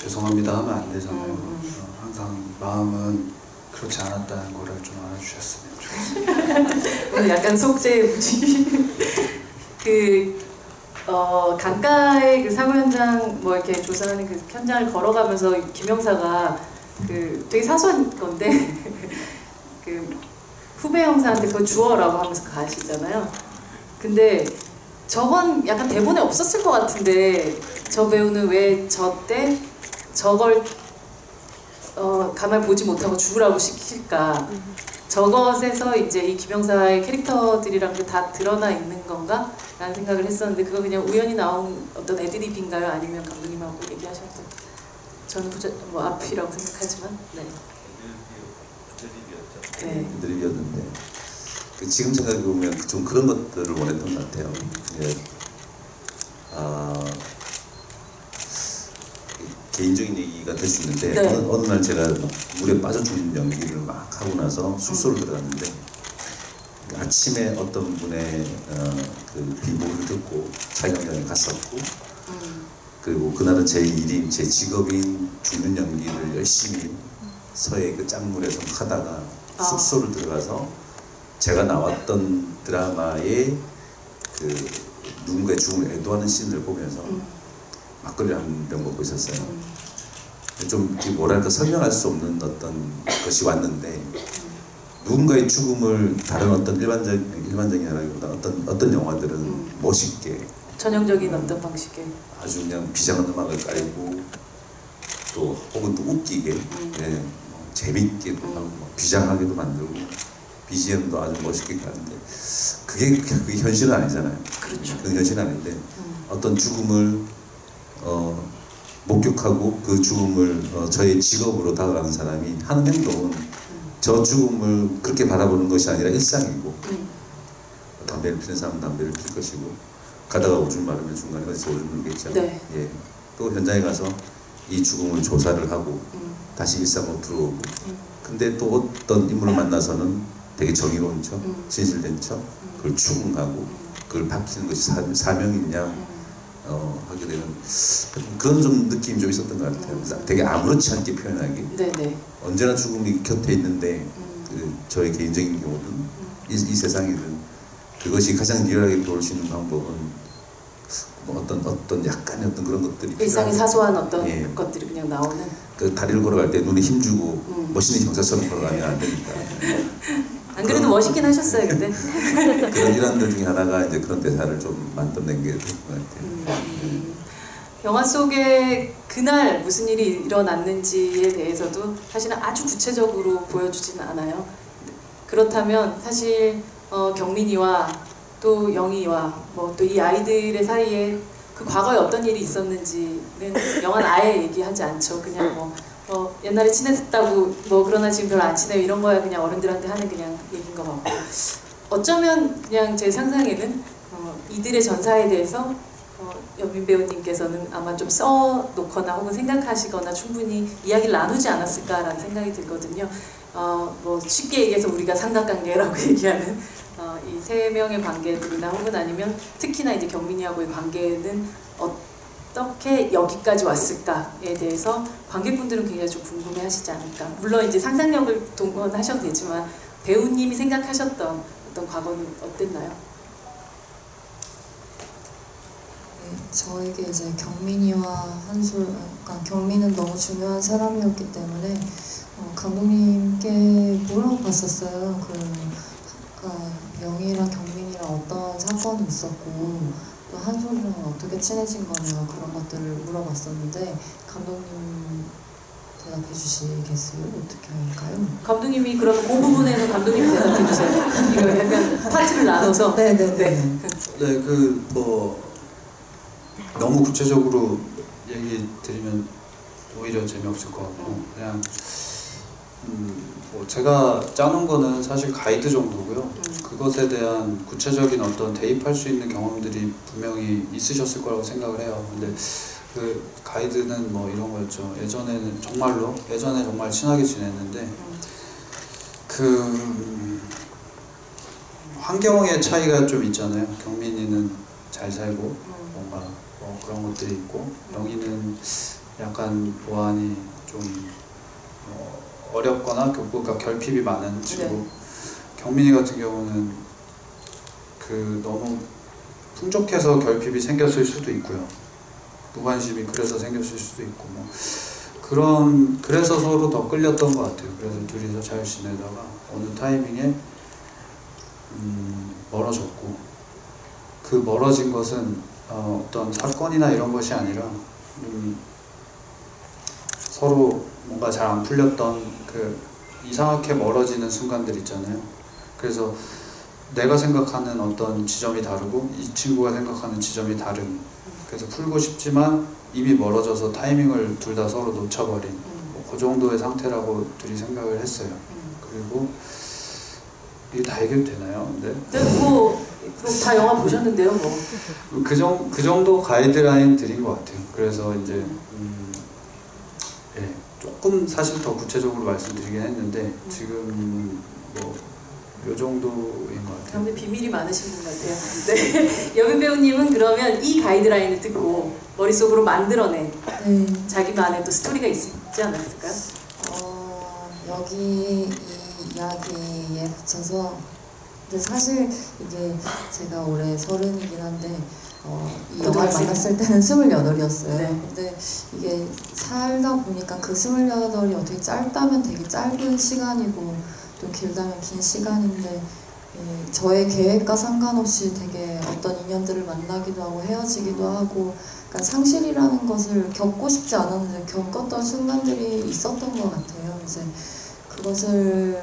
[SPEAKER 2] 죄송합니다 하면 안 되잖아요. 항상 마음은 그렇지 않았다는 거를 좀 알아주셨으면 좋겠어요.
[SPEAKER 1] 오늘 약간 속죄 무지. 강가의 그 사고 현장 뭐 이렇게 조사하는 그 현장을 걸어가면서 김영사가 되게 사소한 건데 그 후배 형사한테 그거 주워라고 하면서 가시잖아요. 근데 저건 약간 대본에 없었을 것 같은데 저 배우는 왜 저때 저걸 가만히 보지 못하고 죽으라고 시킬까? 저것에서 이제 이 김영사의 캐릭터들이랑 다 드러나 있는 건가? 라는 생각을 했었는데 그거 그냥 우연히 나온 어떤 애드립인가요? 아니면 감독님하고 얘기하셨던? 저는 앞이라고 생각하지만 네.
[SPEAKER 5] 애드립이었는데 지금 생각해보면 좀 그런 것들을 원했던 것 같아요. 개인적인 얘기가 될 수 있는데
[SPEAKER 1] 네.
[SPEAKER 5] 어느 날 제가 물에 빠져 죽는 연기를 막 하고 나서 숙소를 들어갔는데 아침에 어떤 분의 그 비보를 듣고 촬영장에 갔었고 그리고 그날은 제 일인 제 직업인 죽는 연기를 열심히 서해 그 짠물에서 하다가 숙소를 들어가서 제가 나왔던 드라마의 그 누군가의 죽음을 애도하는 씬을 보면서 막걸리 한 병 먹고 있었어요. 좀 뭐랄까 설명할 수 없는 어떤 것이 왔는데 누군가의 죽음을 다른 어떤 일반적이라기보다 어떤 영화들은 멋있게
[SPEAKER 1] 전형적인 어떤 방식의
[SPEAKER 5] 아주 그냥 비장한 음악을 깔고 또 혹은 또 웃기게 재밌게도 하고 비장하게도 만들고 BGM도 아주 멋있게 가는데 그게 현실은 아니잖아요.
[SPEAKER 1] 그렇죠.
[SPEAKER 5] 그건 현실은 아닌데 어떤 죽음을 목격하고 그 죽음을 저의 직업으로 다가가는 사람이 하는 행동은 저 죽음을 그렇게 바라보는 것이 아니라 일상이고 담배를 피는 사람은 담배를 필 것이고 가다가 오줌 마르면 중간에 어디서 오줌 누겠죠.
[SPEAKER 1] 네.
[SPEAKER 5] 예. 또 현장에 가서 이 죽음을 조사를 하고 다시 일상으로 들어오고 근데 또 어떤 인물을 만나서는 되게 정의로운 척, 진실된 척 그걸 추궁하고 그걸 밝히는 것이 사명인 양 하게 되는 그런 좀 느낌이 좀 있었던 것 같아요. 되게 아무렇지 않게 표현하기.
[SPEAKER 1] 네네.
[SPEAKER 5] 언제나 죽음이 곁에 있는데 저의 개인적인 경우는 이 세상에는 그것이 가장 리얼하게 볼 수 있는 방법은 뭐 어떤 약간의 어떤 그런 것들이
[SPEAKER 1] 일상의 사소한 어떤
[SPEAKER 5] 예.
[SPEAKER 1] 것들이 그냥 나오는.
[SPEAKER 5] 그 다리를 걸어갈 때 눈에 힘주고 멋있는 형사처럼 걸어가면 안 되니까.
[SPEAKER 1] 안 그래도 멋있긴 하셨어요, 근데.
[SPEAKER 5] 그런 일환들 중에 하나가 이제 그런 대사를 좀 만들어낸 게 될 것 같아요.
[SPEAKER 1] 영화 속에 그날 무슨 일이 일어났는지에 대해서도 사실은 아주 구체적으로 보여주지는 않아요. 그렇다면 사실 경민이와 또 영희와 뭐 또 이 아이들의 사이에 그 과거에 어떤 일이 있었는지는 영화는 아예 얘기하지 않죠. 그냥 뭐 옛날에 친했다고 뭐 그러나 지금 별로 안 친해요 이런 거야 그냥 어른들한테 하는 그냥 얘기인 것 같고 어쩌면 그냥 제 상상에는 이들의 전사에 대해서 연민 배우님께서는 아마 좀 써놓거나 혹은 생각하시거나 충분히 이야기를 나누지 않았을까라는 생각이 들거든요. 뭐 쉽게 얘기해서 우리가 삼각관계라고 얘기하는 이 세 명의 관계들이나 혹은 아니면 특히나 이제 경민이하고의 관계는 어떻게 여기까지 왔을까에 대해서 관객분들은 굉장히 좀 궁금해하시지 않을까. 물론 이제 상상력을 동원하셔도 되지만 배우님이 생각하셨던 어떤 과거는 어땠나요?
[SPEAKER 6] 저에게 이제 경민이와 한솔, 그러니까 경민은 너무 중요한 사람이었기 때문에 감독님께 물어봤었어요. 그러니까 영희랑 경민이랑 어떤 사건이 있었고 또 한솔이랑 어떻게 친해진 거냐 그런 것들을 물어봤었는데 감독님 대답해 주시겠어요? 어떻게 할까요?
[SPEAKER 1] 감독님이 그럼 그 부분에서 감독님이 대답해 주세요. 이거 약간 파트를 나눠서.
[SPEAKER 6] 네네네.
[SPEAKER 1] 네.
[SPEAKER 2] 네, 그 뭐 너무 구체적으로 얘기 드리면 오히려 재미없을 것 같고 그냥 뭐 제가 짜놓은 거는 사실 가이드 정도고요. 그것에 대한 구체적인 어떤 대입할 수 있는 경험들이 분명히 있으셨을 거라고 생각을 해요. 근데 그 가이드는 뭐 이런 거였죠. 예전에 정말 친하게 지냈는데 그 환경의 차이가 좀 있잖아요. 경민이는 잘 살고 뭔가 뭐 그런 것들이 있고 영희는 약간 보안이 좀 어렵거나 그러니까 결핍이 많은 친구.
[SPEAKER 1] 네.
[SPEAKER 2] 경민이 같은 경우는 그 너무 풍족해서 결핍이 생겼을 수도 있고요. 무관심이 그래서 생겼을 수도 있고 뭐 그래서 서로 더 끌렸던 것 같아요. 그래서 둘이서 잘 지내다가 어느 타이밍에 멀어졌고 그 멀어진 것은 어떤 사건이나 이런 것이 아니라 서로 뭔가 잘 안 풀렸던 그 이상하게 멀어지는 순간들 있잖아요. 그래서 내가 생각하는 어떤 지점이 다르고 이 친구가 생각하는 지점이 다른, 그래서 풀고 싶지만 이미 멀어져서 타이밍을 둘 다 서로 놓쳐버린 그 정도의 상태라고 둘이 생각을 했어요. 그리고 이게 다 해결되나요?
[SPEAKER 1] 근데 뭐 그럼 다 영화 보셨는데요, 뭐.
[SPEAKER 2] 그 정도 가이드라인 드린 것 같아요. 그래서 이제 예, 조금 사실 더 구체적으로 말씀드리긴 했는데 지금 뭐 요 정도인 것 같아요.
[SPEAKER 1] 근데 비밀이 많으신 분 같아요. 네. 여빈 배우님은 그러면 이 가이드라인을 듣고 머릿속으로 만들어낸 자기만의 또 스토리가 있지 않았을까요?
[SPEAKER 6] 여기 이 이야기에 붙여서 근데 사실 이게 제가 올해 30이긴 한데 이 영화를 만났을 때는 28이었어요.
[SPEAKER 1] 네.
[SPEAKER 6] 근데 이게 살다 보니까 그 28이 어떻게 짧다면 되게 짧은 시간이고 또 길다면 긴 시간인데 저의 계획과 상관없이 되게 어떤 인연들을 만나기도 하고 헤어지기도 하고 그러니까 상실이라는 것을 겪고 싶지 않았는데 겪었던 순간들이 있었던 것 같아요. 이제 그것을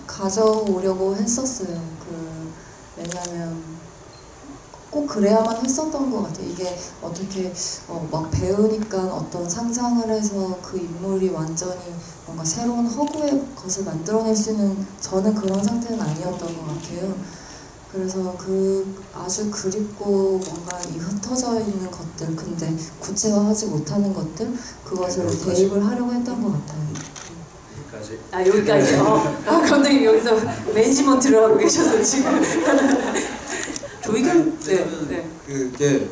[SPEAKER 6] 가져오려고 했었어요. 왜냐면 꼭 그래야만 했었던 것 같아요. 이게 어떻게 막 배우니까 어떤 상상을 해서 그 인물이 완전히 뭔가 새로운 허구의 것을 만들어낼 수 있는 저는 그런 상태는 아니었던 것 같아요. 그래서 그 아주 그립고 뭔가 이 흩어져 있는 것들 근데 구체화하지 못하는 것들 그것을 대입을 하려고 했던 것 같아요.
[SPEAKER 1] 여기까지요. 감독님 여기서 매니지먼트를 하고 계셔서 지금 조이금 네.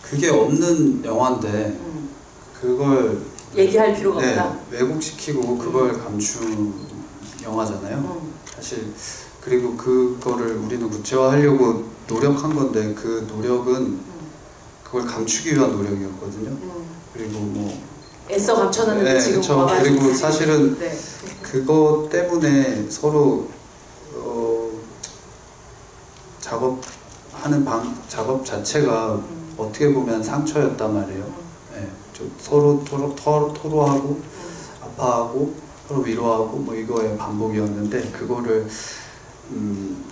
[SPEAKER 2] 그게 없는 영화인데 그걸
[SPEAKER 1] 얘기할 필요가 없다.
[SPEAKER 2] 왜곡시키고 그걸 감춘 영화잖아요. 사실 그리고 그거를 우리는 구체화하려고 노력한 건데 그 노력은 그걸 감추기 위한 노력이었거든요. 그리고 뭐
[SPEAKER 1] 애써 감춰놨는데 지금
[SPEAKER 2] 그쵸. 그리고 사실은
[SPEAKER 1] 네.
[SPEAKER 2] 그거 때문에 서로 작업 자체가 어떻게 보면 상처였단 말이에요. 서로 토로하고 아파하고 서로 위로하고 뭐 이거의 반복이었는데 그거를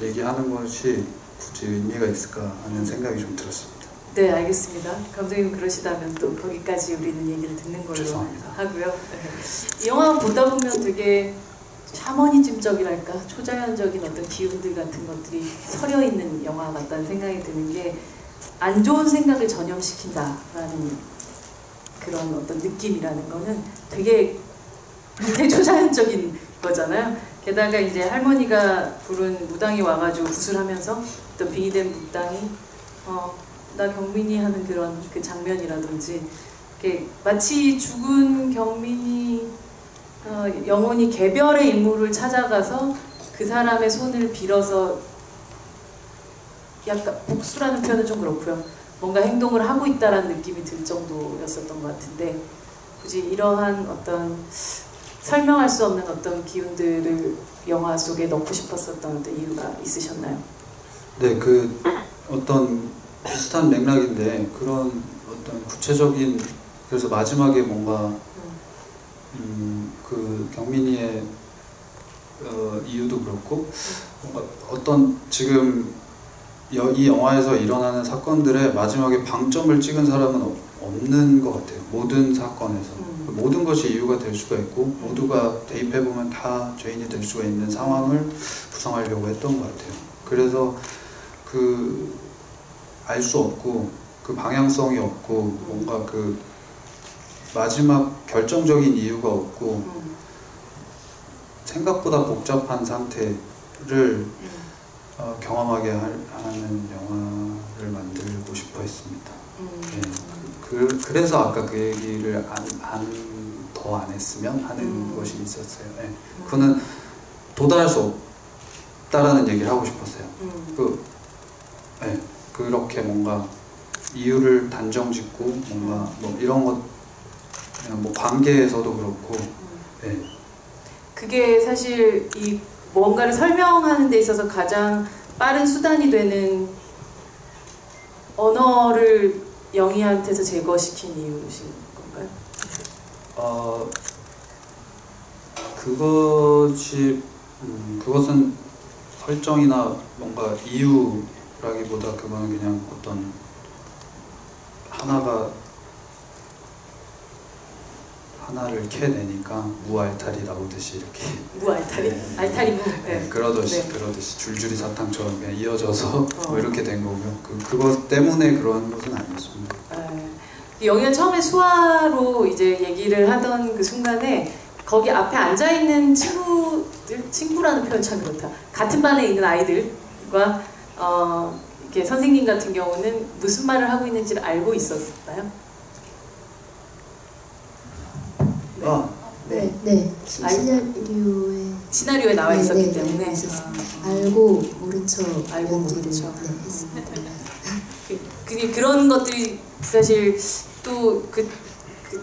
[SPEAKER 2] 얘기하는 것이 굳이 의미가 있을까 하는 생각이 좀 들었습니다.
[SPEAKER 1] 네, 알겠습니다. 감독님 그러시다면 또 거기까지 우리는 얘기를 듣는 걸로
[SPEAKER 2] 죄송합니다.
[SPEAKER 1] 하고요. 네. 이 영화 보다 보면 되게 샤머니즘적이랄까 초자연적인 어떤 기운들 같은 것들이 서려 있는 영화 같다는 생각이 드는 게 안 좋은 생각을 전염시킨다라는 그런 어떤 느낌이라는 거는 되게 초자연적인 거잖아요. 게다가 이제 할머니가 부른 무당이 와가지고 구슬하면서 또 빙의된 무당이 나 경민이 하는 그런 그 장면이라든지 이렇게 마치 죽은 경민이 영혼이 개별의 인물을 찾아가서 그 사람의 손을 빌어서 약간 복수라는 표현은 좀 그렇고요. 뭔가 행동을 하고 있다라는 느낌이 들 정도였었던 것 같은데 굳이 이러한 어떤 설명할 수 없는 어떤 기운들을 영화 속에 넣고 싶었었던 어떤 이유가 있으셨나요?
[SPEAKER 2] 네, 그 어떤 비슷한 맥락인데 그런 어떤 구체적인 그래서 마지막에 뭔가 그 경민이의 이유도 그렇고 뭔가 어떤 지금 이 영화에서 일어나는 사건들의 마지막에 방점을 찍은 사람은 없는 것 같아요. 모든 사건에서 모든 것이 이유가 될 수가 있고 모두가 대입해보면 다 죄인이 될 수가 있는 상황을 구성하려고 했던 것 같아요. 그래서 그 알 수 없고 그 방향성이 없고 뭔가 그 마지막 결정적인 이유가 없고 생각보다 복잡한 상태를 경험하게 하는 영화를 만들고 싶어 했습니다. 네. 그래서 아까 그 얘기를 더 안 했으면 하는 것이 있었어요. 네. 그거는 도달할 수 없다라는 얘기를 하고 싶었어요. 네. 그렇게 뭔가 이유를 단정 짓고 뭔가 뭐 이런 것 그냥 뭐 관계에서도 그렇고 네.
[SPEAKER 1] 그게 사실 이 뭔가를 설명하는 데 있어서 가장 빠른 수단이 되는 언어를 영희한테서 제거시킨 이유신 건가요?
[SPEAKER 2] 그것은 설정이나 뭔가 이유라기보다 그거는 그냥 어떤 하나를 캐내니까 무알탈이 나오듯이 이렇게
[SPEAKER 1] 무알탈이?
[SPEAKER 2] 네.
[SPEAKER 1] 알탈이무?
[SPEAKER 2] 네. 그러듯이 줄줄이 사탕처럼 그냥 이어져서 뭐 이렇게 된 거고요. 그것 때문에 그런 것은 아니었습니다.
[SPEAKER 1] 영희가 처음에 수화로 이제 얘기를 하던 그 순간에 거기 앞에 앉아있는 친구라는 표현 참 그렇다. 같은 반에 있는 아이들과 이렇게 선생님 같은 경우는 무슨 말을 하고 있는지를 알고 있었나요?
[SPEAKER 4] 네. 시나리오에
[SPEAKER 1] 나와 있었기
[SPEAKER 4] 네,
[SPEAKER 1] 때문에
[SPEAKER 4] 알고 모른 척
[SPEAKER 1] 알고 모른 척
[SPEAKER 4] 했습니다.
[SPEAKER 1] 그런 것들이 사실 또 그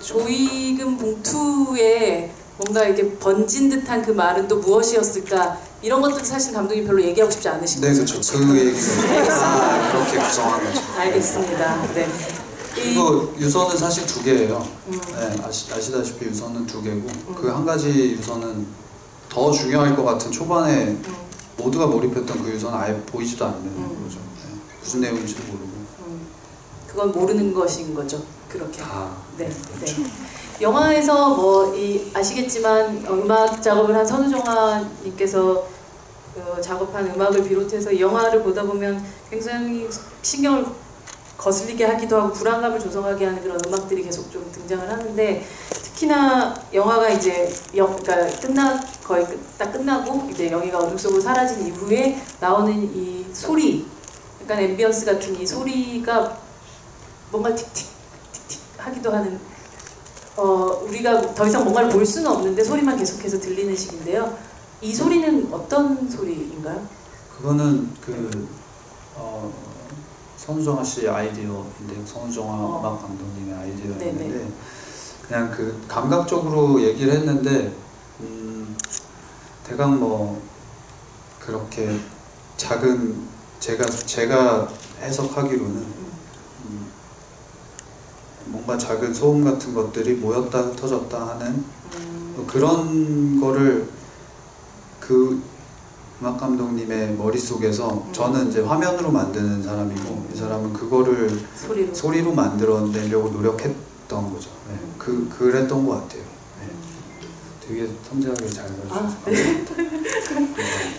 [SPEAKER 1] 조이금 봉투에 뭔가 이렇게 번진 듯한 그 말은 또 무엇이었을까 이런 것들은 사실 감독이 별로 얘기하고 싶지 않으신 거죠?
[SPEAKER 2] 네, 그렇죠. 그 얘기가 그렇게 구성한 거죠.
[SPEAKER 1] 알겠습니다. 네.
[SPEAKER 2] 그리고 유서는 사실 2개예요. 네, 아시다시피 유서는 2개고 그 한 가지 유서는 더 중요할 것 같은 초반에 모두가 몰입했던 그 유서는 아예 보이지도 않는 거죠. 네, 무슨 내용인지도 모르고.
[SPEAKER 1] 그건 모르는 것인 거죠. 그렇게. 네.
[SPEAKER 2] 그렇죠.
[SPEAKER 1] 네. 영화에서 뭐 아시겠지만 음악 작업을 한 선우정아님께서 작업한 음악을 비롯해서 이 영화를 보다 보면 굉장히 신경을 거슬리게 하기도 하고 불안감을 조성하게 하는 그런 음악들이 계속 좀 등장을 하는데 특히나 영화가 이제 그러니까 거의 딱 끝나고 이제 영희가 어둠 속으로 사라진 이후에 나오는 이 소리, 약간 앰비언스 같은 이 소리가 뭔가 틱틱 하기도 하는 우리가 더 이상 뭔가를 볼 수는 없는데 소리만 계속해서 들리는 식인데요. 이 소리는 어떤 소리인가요?
[SPEAKER 2] 그거는 선우정아 씨의 아이디어인데 선우정아 음악 감독님의 아이디어였는데 그냥 그 감각적으로 얘기를 했는데 대강 뭐 그렇게 작은 제가 해석하기로는 뭔가 작은 소음 같은 것들이 모였다 흩어졌다 하는 그런 거를 그 음악 감독님의 머릿속에서 저는 이제 화면으로 만드는 사람이고 이 사람은 그거를 소리로 만들어내려고 노력했던 거죠. 네. 그랬던 것 같아요. 네. 되게 섬세하게 잘 봐주셨어요.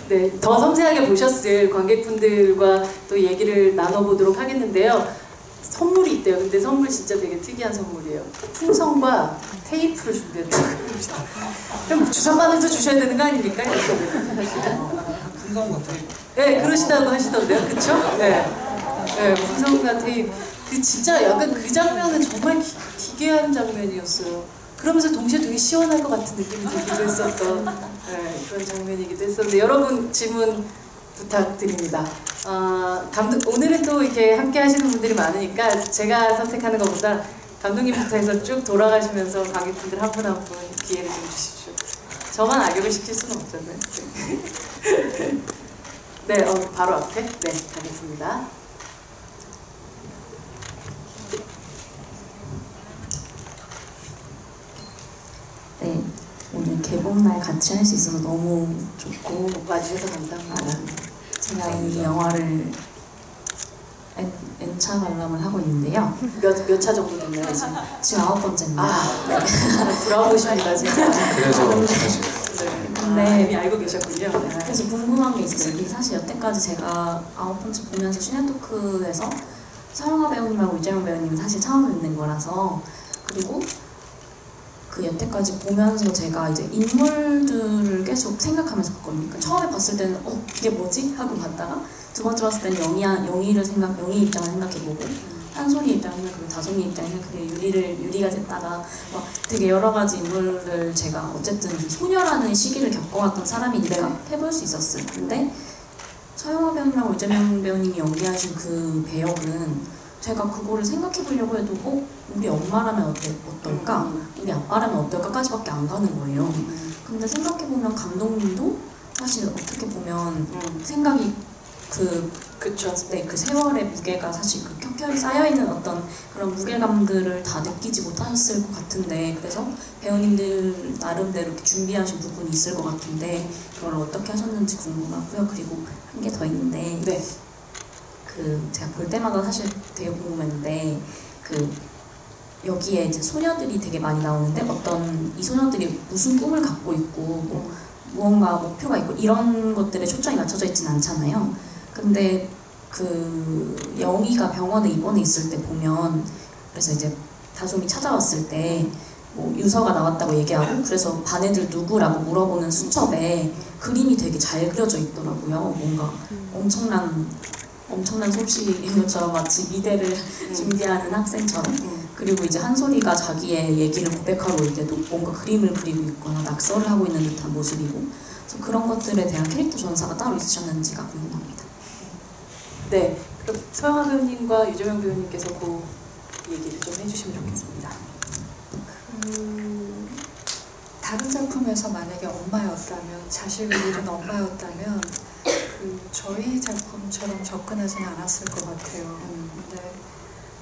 [SPEAKER 1] 네, 더 섬세하게 보셨을 관객분들과 또 얘기를 나눠보도록 하겠는데요. 선물이 있대요. 근데 선물 진짜 되게 특이한 선물이에요. 풍선과 테이프를 준비했다고 합니다. 그럼 주선바늘도 주셔야 되는 거 아닙니까?
[SPEAKER 2] 풍선과 테이프?
[SPEAKER 1] 네, 그러시다고 하시던데요. 그쵸? 네. 네, 풍선과 테이프. 진짜 약간 그 장면은 정말 기괴한 장면이었어요. 그러면서 동시에 되게 시원할 것 같은 느낌이 들기도 했었던 그런 장면이기도 했었는데 여러분 질문 부탁드립니다. 오늘은 또 이렇게 함께 하시는 분들이 많으니까 제가 선택하는 것보다 감독님부터 해서 쭉 돌아가시면서 관객분들 한 분 한 분 기회를 좀 주십시오. 저만 악역을 시킬 수는 없잖아요. 네, 바로 앞에 네, 가겠습니다.
[SPEAKER 7] 같이 할 수 있어서 너무 좋고
[SPEAKER 1] 와주셔서 감사합니다.
[SPEAKER 7] 제가 이 영화를 N차 관람을 하고 있는데요.
[SPEAKER 1] 몇 차 정도 됐나요, 지금?
[SPEAKER 7] 지금 9번째입니다.
[SPEAKER 1] 아, 부러워보십니다, 진짜.
[SPEAKER 2] 그래서 사실
[SPEAKER 7] 네.
[SPEAKER 1] 이미 알고 계셨군요. 네.
[SPEAKER 7] 그래서 궁금한 게 있었어요. 이게 사실 여태까지 제가 9번째 보면서 시네토크에서 서영아 배우님하고 유재명 배우님은 사실 처음 뵙는 거라서, 그리고 그 여태까지 보면서 제가 이제 인물들을 계속 생각하면서 봤거든요. 그러니까 처음에 봤을 때는 이게 뭐지? 하고 봤다가 두 번째 봤을 때는 영희 입장을 생각해보고 한솔이 입장을 생각해보고 다솜이 입장을 생각해보고 유리가 됐다가 막 되게 여러 가지 인물을 제가 어쨌든 소녀라는 시기를 겪어왔던 사람이니까 해볼 수 있었어요. 근데 서영아 배우님하고 유재명 배우님이 연기하신 그 배역은 제가 그거를 생각해보려고 해도 우리 엄마라면 어떨까? 우리 아빠라면 어떨까?까지밖에 안 가는 거예요. 근데 생각해보면 감독님도 사실 어떻게 보면 생각이
[SPEAKER 1] 그쵸.
[SPEAKER 7] 네, 그 세월의 무게가 사실 그 켜켜이 쌓여있는 어떤 그런 무게감들을 다 느끼지 못하셨을 것 같은데, 그래서 배우님들 나름대로 이렇게 준비하신 부분이 있을 것 같은데 그걸 어떻게 하셨는지 궁금하고요. 그리고 한 개 더 있는데,
[SPEAKER 1] 네.
[SPEAKER 7] 제가 볼 때마다 사실 되게 궁금했는데, 여기에 이제 소녀들이 되게 많이 나오는데 이 소녀들이 무슨 꿈을 갖고 있고 무언가 목표가 있고 이런 것들에 초점이 맞춰져 있진 않잖아요. 근데 영희가 병원에 입원해 있을 때 보면, 그래서 이제 다솜이 찾아왔을 때 유서가 나왔다고 얘기하고, 그래서 반 애들 누구라고 물어보는 수첩에 그림이 되게 잘 그려져 있더라고요. 뭔가 엄청난 솜씨인 것처럼 마치 미대를 준비하는 학생처럼. 그리고 이제 한솔이가 자기의 얘기를 고백하고 올 때도 뭔가 그림을 그리고 있거나 낙서를 하고 있는 듯한 모습이고, 그래서 그런 것들에 대한 캐릭터 전사가 따로 있으셨는지가 궁금합니다.
[SPEAKER 1] 네, 그럼 서영아 배우님과 유재명 배우님께서 그 얘기를 좀 해주시면 좋겠습니다.
[SPEAKER 3] 다른 작품에서 만약에 엄마였다면, 자식을 잃은 엄마였다면 저희 작품처럼 접근하지는 않았을 것 같아요. 근데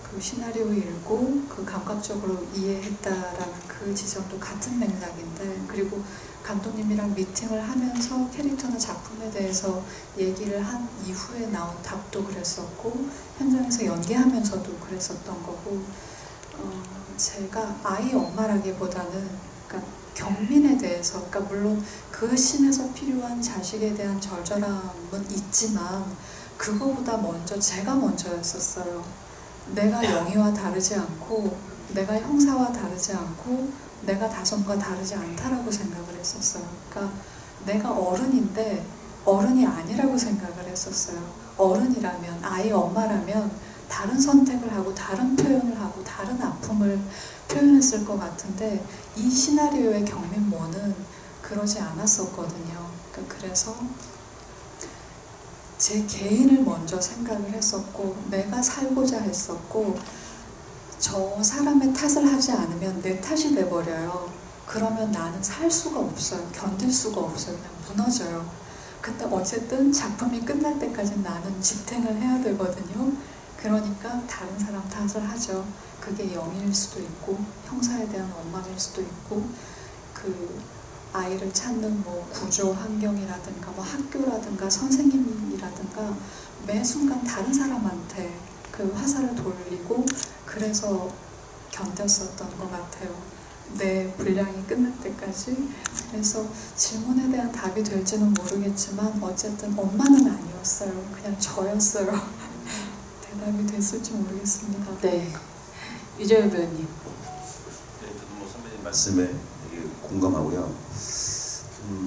[SPEAKER 3] 그 시나리오 읽고 감각적으로 이해했다라는 그 지점도 같은 맥락인데, 그리고 감독님이랑 미팅을 하면서 캐릭터나 작품에 대해서 얘기를 한 이후에 나온 답도 그랬었고, 현장에서 연기하면서도 그랬었던 거고, 제가 아이 엄마라기보다는 경민에 대해서, 물론 그 씬에서 필요한 자식에 대한 절절함은 있지만 그거보다 제가 먼저였었어요. 내가 영희와 다르지 않고, 내가 형사와 다르지 않고, 내가 다솜과 다르지 않다라고 생각을 했었어요. 그러니까 내가 어른인데 어른이 아니라고 생각을 했었어요. 어른이라면, 아이 엄마라면 다른 선택을 하고 다른 표현을 하고 다른 아픔을 표현했을 것 같은데, 이 시나리오의 경민모는 그러지 않았었거든요. 그래서 제 개인을 먼저 생각을 했었고, 내가 살고자 했었고, 저 사람의 탓을 하지 않으면 내 탓이 돼버려요. 그러면 나는 살 수가 없어요. 견딜 수가 없어요. 그냥 무너져요. 근데 어쨌든 작품이 끝날 때까지 나는 지탱을 해야 되거든요. 그러니까 다른 사람 탓을 하죠. 그게 영희일 수도 있고, 형사에 대한 원망일 수도 있고, 아이를 찾는 구조 환경이라든가 학교라든가 선생님이라든가 매 순간 다른 사람한테 그 화살을 돌리고, 그래서 견뎠었던 것 같아요. 내 분량이 끝날 때까지. 그래서 질문에 대한 답이 될지는 모르겠지만 어쨌든 엄마는 아니었어요. 그냥 저였어요. 대답이 됐을지 모르겠습니다.
[SPEAKER 1] 네, 유재명 배우님.
[SPEAKER 5] 네, 저도 선배님 말씀에 되게 공감하고요.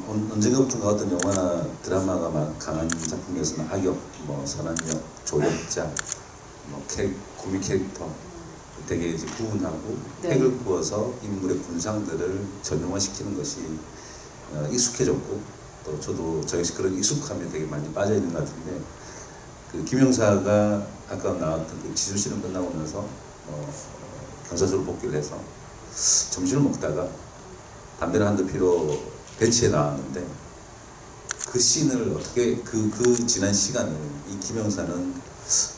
[SPEAKER 5] 언젠가부터 어떤 영화나 드라마가 강한 작품에서는 악역, 선한역, 조력자, 코믹 캐릭터 되게 이제 구분하고 획을 그어서 인물의 군상들을 전용화시키는 것이 익숙해졌고, 또 저도 저 역시 그런 익숙함에 되게 많이 빠져 있는 것 같은데, 김영사가 아까 나왔던 지조실험 끝나고 나서 경사소로 복귀를 해서 점심을 먹다가 담배를 한 대 피러 벤치에 나왔는데, 그 씬을 어떻게 그 지난 시간을 이 김영사는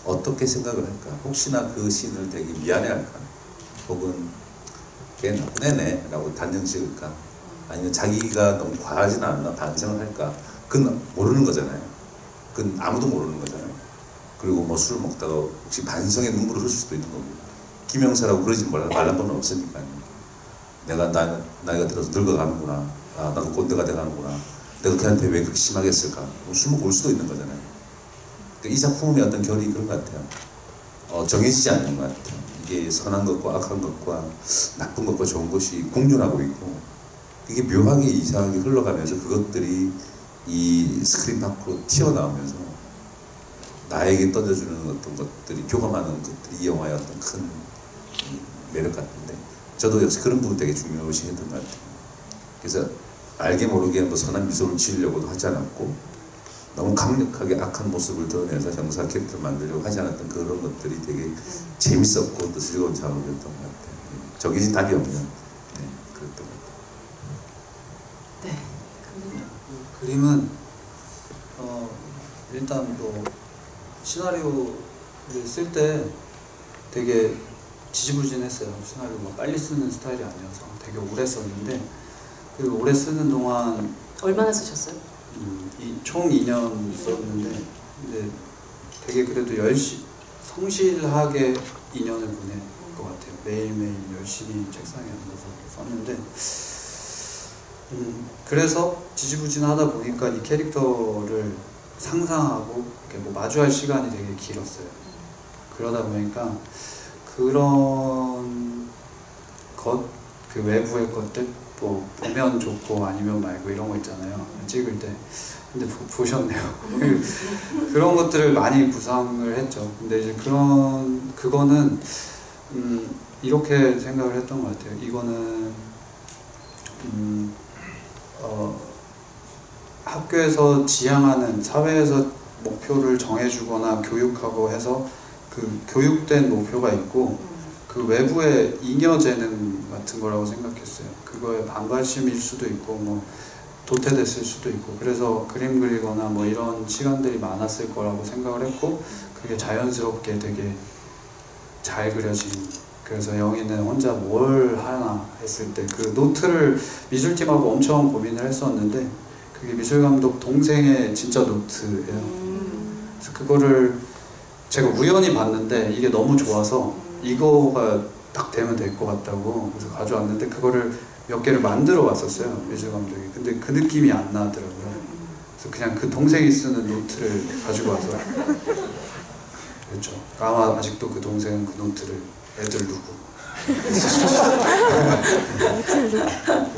[SPEAKER 5] 어떻게 생각을 할까? 혹시나 그 씬을 되게 미안해할까? 혹은 걔 나쁜 애네 라고 단정 지을까? 아니면 자기가 너무 과하지는 않나 반성을 할까? 그건 모르는 거잖아요. 그건 아무도 모르는 거잖아요. 그리고 뭐 술을 먹다가 혹시 반성의 눈물을 흘릴 수도 있는 거고. 김영사라고 그러지 말란 번은 없으니까요. 내가 나이가 들어서 늙어가는구나. 아, 나도 꼰대가 돼가는구나. 내가 걔한테 왜 그렇게 심하게 했을까? 술 먹고 올 수도 있는 거잖아요. 그러니까 이 작품의 어떤 결이 그런 것 같아요. 정해지지 않는 것 같아요. 이게 선한 것과 악한 것과 나쁜 것과 좋은 것이 공존하고 있고 이게 묘하게 이상하게 흘러가면서 그것들이 이 스크린 밖으로 튀어나오면서 나에게 던져주는 어떤 것들이 교감하는 것들이 이 영화의 어떤 큰 매력 같은데 저도 역시 그런 부분 되게 중요시 했던 것 같아요. 그래서 알게 모르게 뭐 선한 미소를 지으려고도 하지 않았고 너무 강력하게 악한 모습을 드러내서 형사 캐릭터를 만들려고 하지 않았던 그런 것들이 되게 재밌었고 또 즐거운 작업이었던 것 같아요. 정해진 답이 없는 그랬던 것 같아요.
[SPEAKER 1] 네.
[SPEAKER 2] 그림은 일단 뭐 시나리오를 쓸 때 되게 지지부진했어요. 시나리오 막 빨리 쓰는 스타일이 아니어서 되게 오래 썼는데 그리고 오래 쓰는 동안
[SPEAKER 1] 얼마나 쓰셨어요?
[SPEAKER 2] 총 2년 썼는데 근데 되게 그래도 성실하게 2년을 보낸 것 같아요. 매일매일 열심히 책상에 앉아서 썼는데 그래서 지지부진하다 보니까 이 캐릭터를 상상하고 이렇게 뭐 마주할 시간이 되게 길었어요. 그러다 보니까 그런 그 외부의 것들 뭐 보면 좋고 아니면 말고 이런 거 있잖아요. 찍을 때. 근데 보셨네요. 그런 것들을 많이 구상을 했죠. 근데 이제 그거는 이렇게 생각을 했던 것 같아요. 이거는 학교에서 지향하는 사회에서 목표를 정해주거나 교육하고 해서 그 교육된 목표가 있고 그 외부의 잉여 재능 같은 거라고 생각했어요. 그거에 반발심일 수도 있고 뭐 도태됐을 수도 있고 그래서 그림 그리거나 뭐 이런 시간들이 많았을 거라고 생각을 했고 그게 자연스럽게 되게 잘 그려진 그래서 영희는 혼자 뭘 하나 했을 때 그 노트를 미술팀하고 엄청 고민을 했었는데 그게 미술감독 동생의 진짜 노트예요. 그래서 그거를 제가 우연히 봤는데 이게 너무 좋아서 이거가 딱 되면 될 것 같다고 그래서 가져왔는데 그거를 몇 개를 만들어 왔었어요. 미술감독이. 근데 그 느낌이 안 나더라고요. 그래서 그냥 그 동생이 쓰는 노트를 가지고 와서 그렇죠. 아마 아직도 그 동생은 그 노트를 애들 누구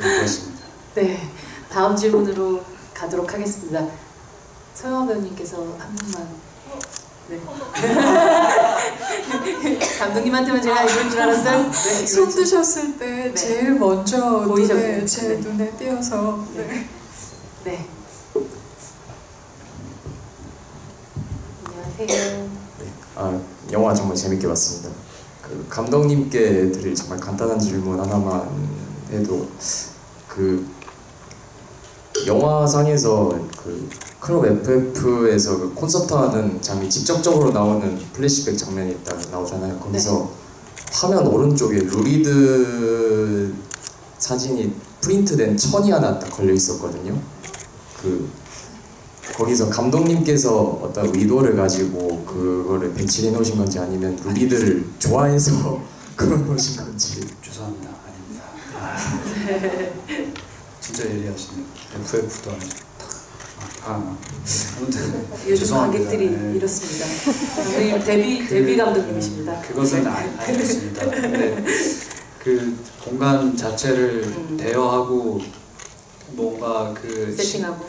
[SPEAKER 2] 그렇습니다.
[SPEAKER 1] 네, 다음 질문으로 가도록 하겠습니다. 서영아 배우님께서 한 분만. 네. 감독님한테만 제가 이럴 줄 알았어요. 네,
[SPEAKER 3] 손 드셨을 때
[SPEAKER 1] 네.
[SPEAKER 3] 제일 먼저
[SPEAKER 1] 보이셨네요.
[SPEAKER 3] 제
[SPEAKER 1] 네.
[SPEAKER 3] 눈에 띄어서
[SPEAKER 1] 네. 네. 안녕하세요.
[SPEAKER 8] 영화 정말 재밌게 봤습니다. 그 감독님께 드릴 정말 간단한 질문 하나만 해도 그 영화상에서 그 클럽 FF에서 그 콘서트 하는 장면이 직접적으로 나오는 플래시백 장면이 나오잖아요. 거기서 화면 오른쪽에 루리드 사진이 프린트된 천이 하나 딱 걸려 있었거든요. 거기서 감독님께서 어떤 의도를 가지고 그거를 배치해 놓으신 건지 아니면 루리드를 좋아해서 걸어 놓으신 건지.
[SPEAKER 2] 죄송합니다. 아닙니다. 진짜 예리하시네요. FF도 아니고 아무튼
[SPEAKER 1] 요즘
[SPEAKER 2] 죄송합니다.
[SPEAKER 1] 관객들이
[SPEAKER 2] 네.
[SPEAKER 1] 이렇습니다. 감독님 데뷔 감독님이십니다.
[SPEAKER 2] 그것은 아니었습니다. 근데 그 공간 자체를 대여하고 뭔가 그
[SPEAKER 1] 세팅하고.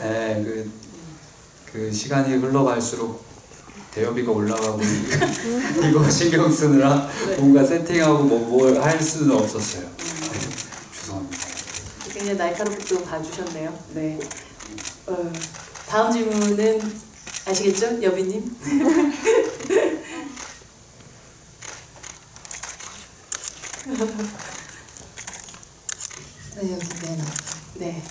[SPEAKER 2] 그 시간이 흘러갈수록 대여비가 올라가고 이거 신경 쓰느라 뭔가 세팅하고 뭘 할 수는 없었어요. 죄송합니다.
[SPEAKER 1] 굉장히 날카롭게 또 봐주셨네요. 네. 다음 질문은 아시겠죠? 여비님?
[SPEAKER 6] 네, 여기 맨 앞.
[SPEAKER 1] 네.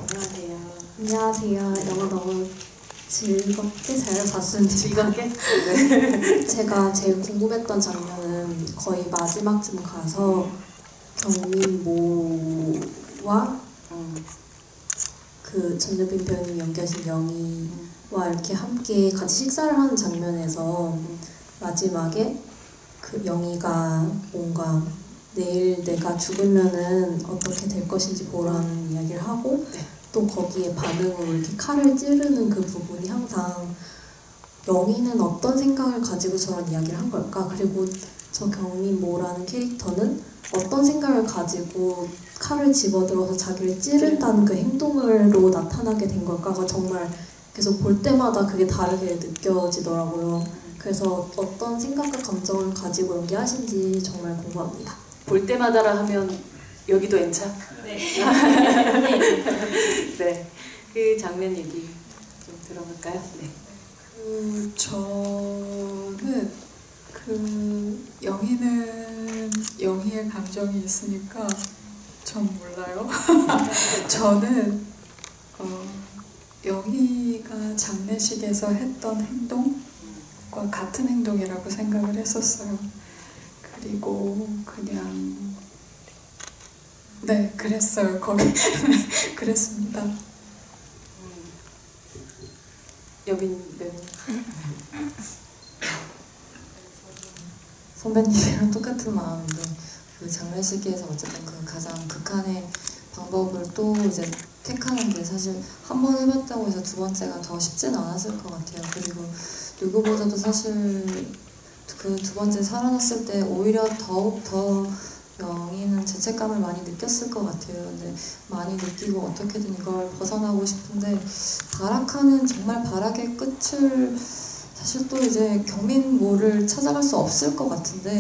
[SPEAKER 1] 안녕하세요.
[SPEAKER 9] 안녕하세요. 영화 너무 즐겁게 잘 봤습니다.
[SPEAKER 1] 즐겁게?
[SPEAKER 9] 제가 제일 궁금했던 장면은 거의 마지막쯤 가서 경민모와 그 전재빈 배우님이 연기하신 영희와 이렇게 함께 같이 식사를 하는 장면에서 마지막에 그 영희가 뭔가 내일 내가 죽으면은 어떻게 될 것인지 보라는 이야기를 하고 또 거기에 반응으로 이렇게 칼을 찌르는 그 부분이 항상 영희는 어떤 생각을 가지고 저런 이야기를 한 걸까? 그리고 저 경민모라는 캐릭터는 어떤 생각을 가지고 칼을 집어들어서 자기를 찌른다는 그 행동으로 나타나게 된 걸까가 정말 계속 볼 때마다 그게 다르게 느껴지더라고요. 그래서 어떤 생각과 감정을 가지고 연기하신지 정말 궁금합니다.
[SPEAKER 1] 볼 때마다라 하면 여기도 N차? 네. 네. 그 장면 얘기 좀 들어볼까요? 네.
[SPEAKER 3] 저는 영희는 영희의 감정이 있으니까 전 몰라요. 저는 영희가 장례식에서 했던 행동과 같은 행동이라고 생각을 했었어요. 그리고 그냥 네 그랬어요. 거기 그랬습니다.
[SPEAKER 1] 여빈 배우님.
[SPEAKER 6] 선배님이랑 똑같은 마음인데 그 장례식에서 어쨌든 그 가장 극한의 방법을 또 이제 택하는 게 사실 한 번 해봤다고 해서 두 번째가 더 쉽지는 않았을 것 같아요. 그리고 누구보다도 사실 그 두 번째 살아났을 때 오히려 더욱 더 영희는 죄책감을 많이 느꼈을 것 같아요. 근데 많이 느끼고 어떻게든 이걸 벗어나고 싶은데 바라카는 정말 바락의 끝을 사실 또 이제 경민모를 찾아갈 수 없을 것 같은데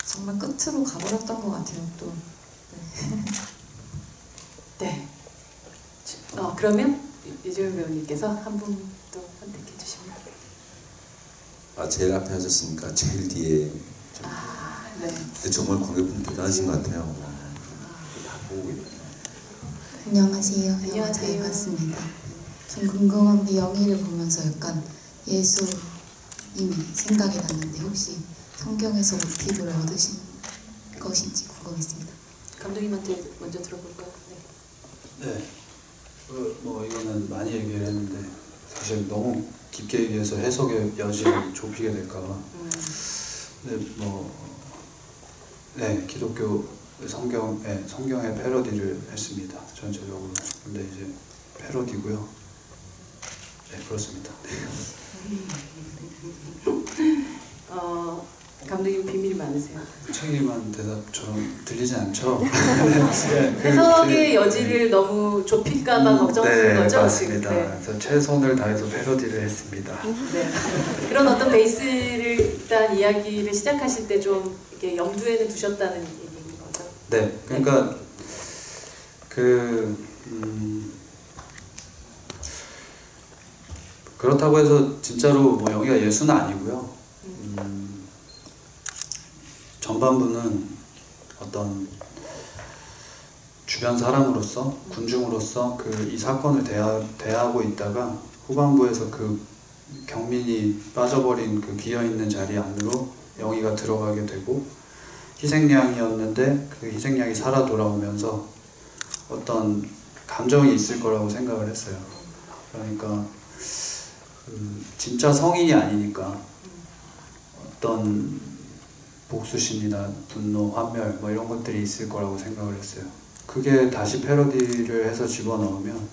[SPEAKER 6] 정말 끝으로 가버렸던 것 같아요. 또
[SPEAKER 1] 네. 그러면 이재용 배우님께서 한 분 또 선택해 주시면.
[SPEAKER 5] 제일 앞에 하셨으니까 제일 뒤에.
[SPEAKER 1] 네.
[SPEAKER 5] 근데 정말 관객분 대단하신 것 같아요. 다 보고 있네요.
[SPEAKER 10] 안녕하세요. 영화 잘 봤습니다. 좀 궁금한 게 영희를 보면서 약간 예수님이 생각이 났는데 혹시 성경에서 모티브를 얻으신 것인지 궁금했습니다.
[SPEAKER 1] 감독님한테 먼저 들어볼까요?
[SPEAKER 2] 네. 뭐 이거는 많이 얘기를 했는데 사실 너무 깊게 얘기해서 해석의 여지를 좁히게 될까봐. 근데 네, 기독교 성경의 패러디를 했습니다. 전체적으로. 근데 이제 패러디고요. 네, 그렇습니다.
[SPEAKER 1] 감독님 비밀이 많으세요.
[SPEAKER 2] 책임한 대답처럼 들리진 않죠?
[SPEAKER 1] 해석의 여지를 너무 좁힐까봐 걱정하는 거죠?
[SPEAKER 2] 맞습니다.
[SPEAKER 1] 네.
[SPEAKER 2] 그래서 최선을 다해서 패러디를 했습니다.
[SPEAKER 1] 네. 그런 어떤 베이스를 일단 이야기를 시작하실 때 좀 이렇게 염두에는 두셨다는 얘기인 거죠?
[SPEAKER 2] 네, 그러니까 그렇다고 해서 진짜로 뭐 영희가 예수는 아니고요. 전반부는 어떤 주변 사람으로서 군중으로서 이 사건을 대하고 있다가 후반부에서 그 경민이 빠져버린 그 비어있는 자리 안으로 영희가 들어가게 되고 희생양이었는데 그 희생양이 살아 돌아오면서 어떤 감정이 있을 거라고 생각을 했어요. 그러니까 진짜 성인이 아니니까 어떤 복수심이나 분노, 환멸 뭐 이런 것들이 있을 거라고 생각을 했어요. 그게 다시 패러디를 해서 집어넣으면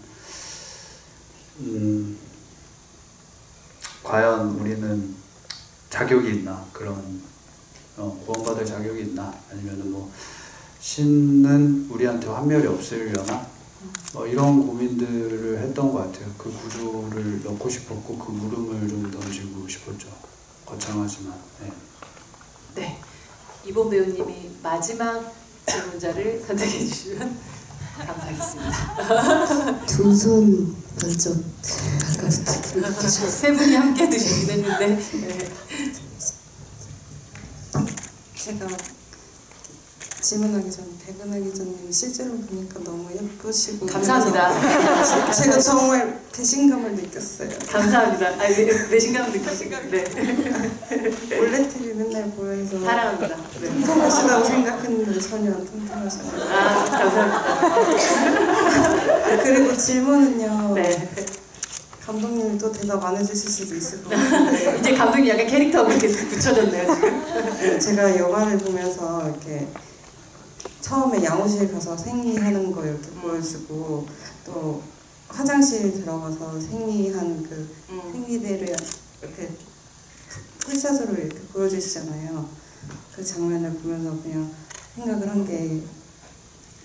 [SPEAKER 2] 과연 우리는 자격이 있나, 그런 구원받을 자격이 있나, 아니면은 뭐 신은 우리한테 환멸이 없으려나, 뭐 이런 고민들을 했던 것 같아요. 그 구조를 넣고 싶었고 그 물음을 좀 던지고 싶었죠. 거창하지만.
[SPEAKER 1] 네. 이본 배우님이 마지막 질문자를 선택해 주시면 감사하겠습니다.
[SPEAKER 10] 두 손 번쩍
[SPEAKER 1] 세 분이 함께 드시긴 했는데
[SPEAKER 6] 제가
[SPEAKER 11] 질문하기 전, 퇴근하기 전님 실제로 보니까 너무 예쁘시고
[SPEAKER 1] 감사합니다.
[SPEAKER 11] 제가 정말 배신감을 느꼈어요.
[SPEAKER 1] 감사합니다. 배신감 느끼시고. 네.
[SPEAKER 11] 원래 TV 맨날 보면서
[SPEAKER 1] 사랑합니다. 네.
[SPEAKER 11] 통통하시다고 생각했는데 전혀 안 통통하시네요.
[SPEAKER 1] 감사합니다.
[SPEAKER 11] 그리고 질문은요.
[SPEAKER 1] 네.
[SPEAKER 11] 감독님이 또 대답 안 해주실 수도 있을 것 같은데
[SPEAKER 1] 이제 감독님 약간 캐릭터가 이렇게 붙여졌네요 지금.
[SPEAKER 11] 제가 영화를 보면서 이렇게 처음에 양호실 가서 생리하는 거 이렇게 보여주고 또 화장실 들어가서 생리한 그 생리대를 이렇게 풀샷으로 이렇게 보여주시잖아요. 그 장면을 보면서 그냥 생각을 한 게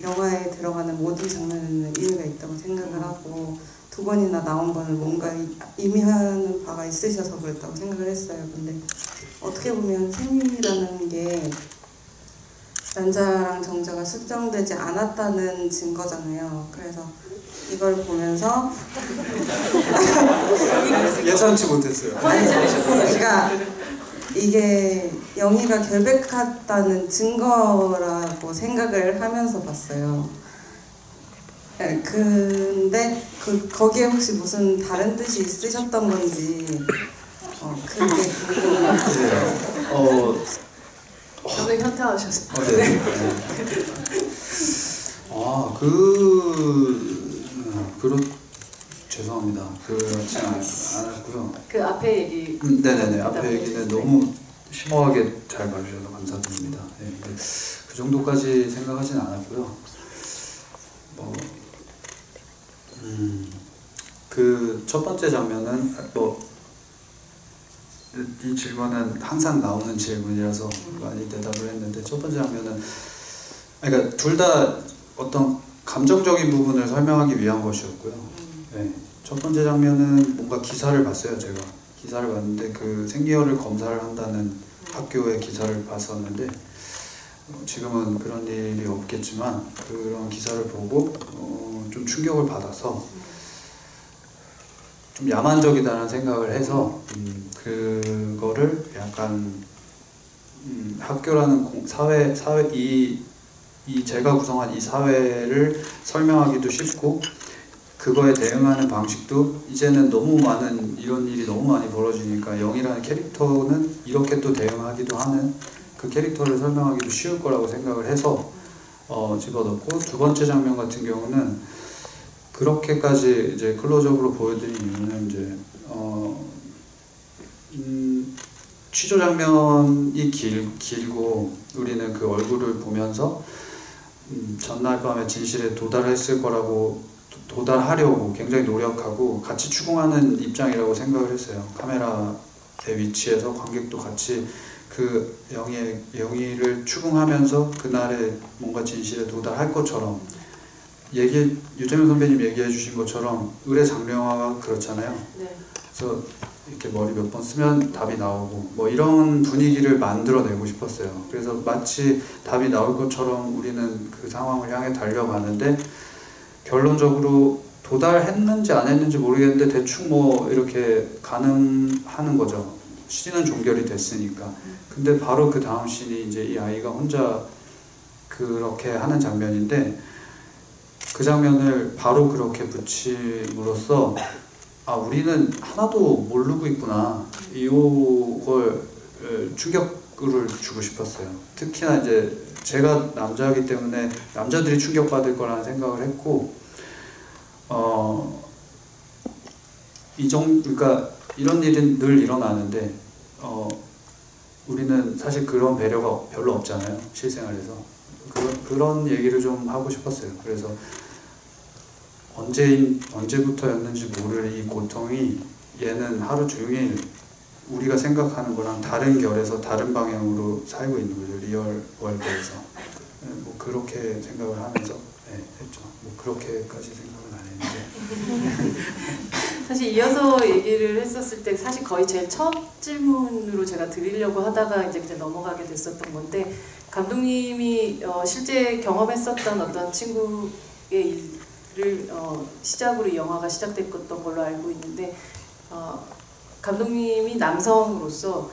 [SPEAKER 11] 영화에 들어가는 모든 장면에는 의미가 있다고 생각을 하고 두 번이나 나온 거는 뭔가 의미하는 바가 있으셔서 그랬다고 생각을 했어요. 근데 어떻게 보면 생리라는 게 난자랑 정자가 수정되지 않았다는 증거잖아요. 그래서 이걸 보면서
[SPEAKER 2] 예상치 못했어요.
[SPEAKER 11] 그러니까 이게 영희가 결백하다는 증거라고 생각을 하면서 봤어요. 근데 거기에 혹시 무슨 다른 뜻이 있으셨던 건지 그게 궁금해요.
[SPEAKER 1] 저는 현타하셨어요.
[SPEAKER 2] 네. 죄송합니다. 그렇지 않았고요.
[SPEAKER 1] 그 앞에 얘기.
[SPEAKER 2] 네네네. 앞에 얘기는 너무 심오하게 잘 봐주셔서 감사드립니다. 네, 그 정도까지 생각하진 않았고요. 그 첫 번째 장면은 이 질문은 항상 나오는 질문이라서 많이 대답을 했는데 첫 번째 장면은 그러니까 둘 다 어떤 감정적인 부분을 설명하기 위한 것이었고요. 네, 첫 번째 장면은 뭔가 기사를 봤어요. 제가 기사를 봤는데 그 생리혈을 검사를 한다는 학교의 기사를 봤었는데 지금은 그런 일이 없겠지만 그런 기사를 보고 좀 충격을 받아서 좀 야만적이다라는 생각을 해서 그거를 약간 학교라는 사회 이 제가 구성한 이 사회를 설명하기도 쉽고 그거에 대응하는 방식도 이제는 너무 많은 이런 일이 너무 많이 벌어지니까 영희라는 캐릭터는 이렇게 또 대응하기도 하는 그 캐릭터를 설명하기도 쉬울 거라고 생각을 해서 집어넣고 두 번째 장면 같은 경우는 그렇게까지 이제 클로즈업으로 보여드린 이유는 이제 취조 장면이 길고 우리는 그 얼굴을 보면서 전날 밤에 진실에 도달했을 거라고 도달하려고 굉장히 노력하고 같이 추궁하는 입장이라고 생각을 했어요. 카메라의 위치에서 관객도 같이 그 영희를 추궁하면서 그날의 뭔가 진실에 도달할 것처럼 유재명 선배님 얘기해 주신 것처럼 의뢰 장명화가 그렇잖아요.
[SPEAKER 1] 네.
[SPEAKER 2] 그래서 이렇게 머리 몇 번 쓰면 답이 나오고 뭐 이런 분위기를 만들어내고 싶었어요. 그래서 마치 답이 나올 것처럼 우리는 그 상황을 향해 달려가는데 결론적으로 도달했는지 안 했는지 모르겠는데 대충 뭐 이렇게 가늠하는 거죠. 씬은 종결이 됐으니까. 근데 바로 그 다음 씬이 이제 이 아이가 혼자 그렇게 하는 장면인데 그 장면을 바로 그렇게 붙임으로써 우리는 하나도 모르고 있구나 이걸 충격을 주고 싶었어요. 특히나 이제 제가 남자이기 때문에 남자들이 충격받을 거라는 생각을 했고 그러니까 이런 일은 늘 일어나는데 우리는 사실 그런 배려가 별로 없잖아요. 실생활에서 그런 얘기를 좀 하고 싶었어요. 그래서 언제부터였는지 모를 이 고통이 얘는 하루 종일 우리가 생각하는 거랑 다른 결에서 다른 방향으로 살고 있는 거죠. 리얼 월드에서. 뭐 그렇게 생각을 하면서 했죠. 뭐 그렇게까지 생각은 안 했는데
[SPEAKER 1] 사실 이어서 얘기를 했었을 때 사실 거의 제일 첫 질문으로 제가 드리려고 하다가 이제 그냥 넘어가게 됐었던 건데 감독님이 실제 경험했었던 어떤 친구의 일을 시작으로 이 영화가 시작됐던 걸로 알고 있는데 감독님이 남성으로서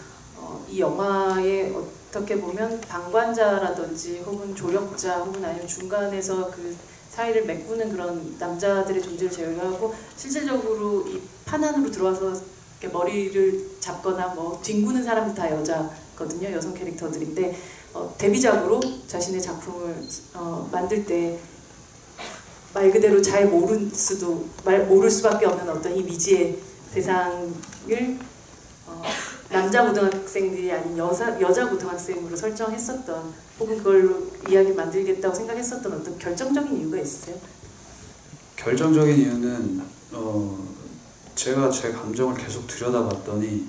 [SPEAKER 1] 이 영화의 어떻게 보면 방관자라든지 혹은 조력자 혹은 아니면 중간에서 그 사이를 메꾸는 그런 남자들의 존재를 제외하고 실질적으로 이 판 안으로 들어와서 이렇게 머리를 잡거나 뭐 뒹구는 사람들 다 여자거든요. 여성 캐릭터들인데 데뷔작으로 자신의 작품을 만들 때 말 그대로 잘 모를 수밖에 없는 어떤 이 미지의 대상을 남자 고등학생들이 아닌 여자 고등학생으로 설정했었던 혹은 그걸로 이야기를 만들겠다고 생각했었던 어떤 결정적인 이유가 있으세요?
[SPEAKER 2] 결정적인 이유는 제가 제 감정을 계속 들여다봤더니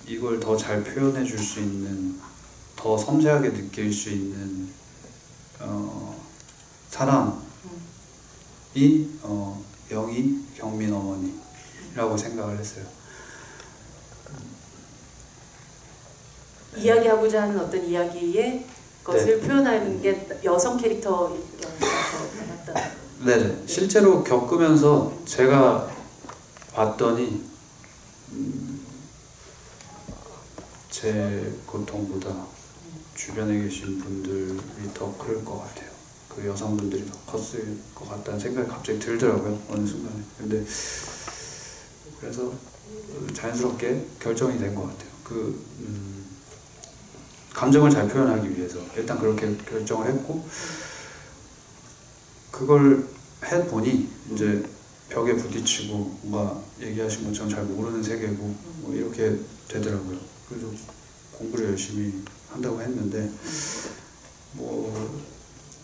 [SPEAKER 2] 이걸 더 잘 표현해 줄 수 있는, 더 섬세하게 느낄 수 있는 사람이 영희 경민 어머니라고 생각을 했어요.
[SPEAKER 1] 이야기하고자 하는 어떤 이야기의 것을 표현하는 게 여성 캐릭터인 경우가 더 많았다.
[SPEAKER 2] 네, 실제로 겪으면서 제가 봤더니 제 고통보다 주변에 계신 분들이 더 클 것 같아요. 그 여성분들이 더 컸을 것 같다는 생각이 갑자기 들더라고요, 어느 순간에. 근데 그래서 자연스럽게 결정이 된 것 같아요. 감정을 잘 표현하기 위해서 일단 그렇게 결정을 했고, 그걸 해보니 이제 벽에 부딪히고 뭔가 얘기하신 것처럼 잘 모르는 세계고 뭐 이렇게 되더라고요. 그래서 공부를 열심히 한다고 했는데 뭐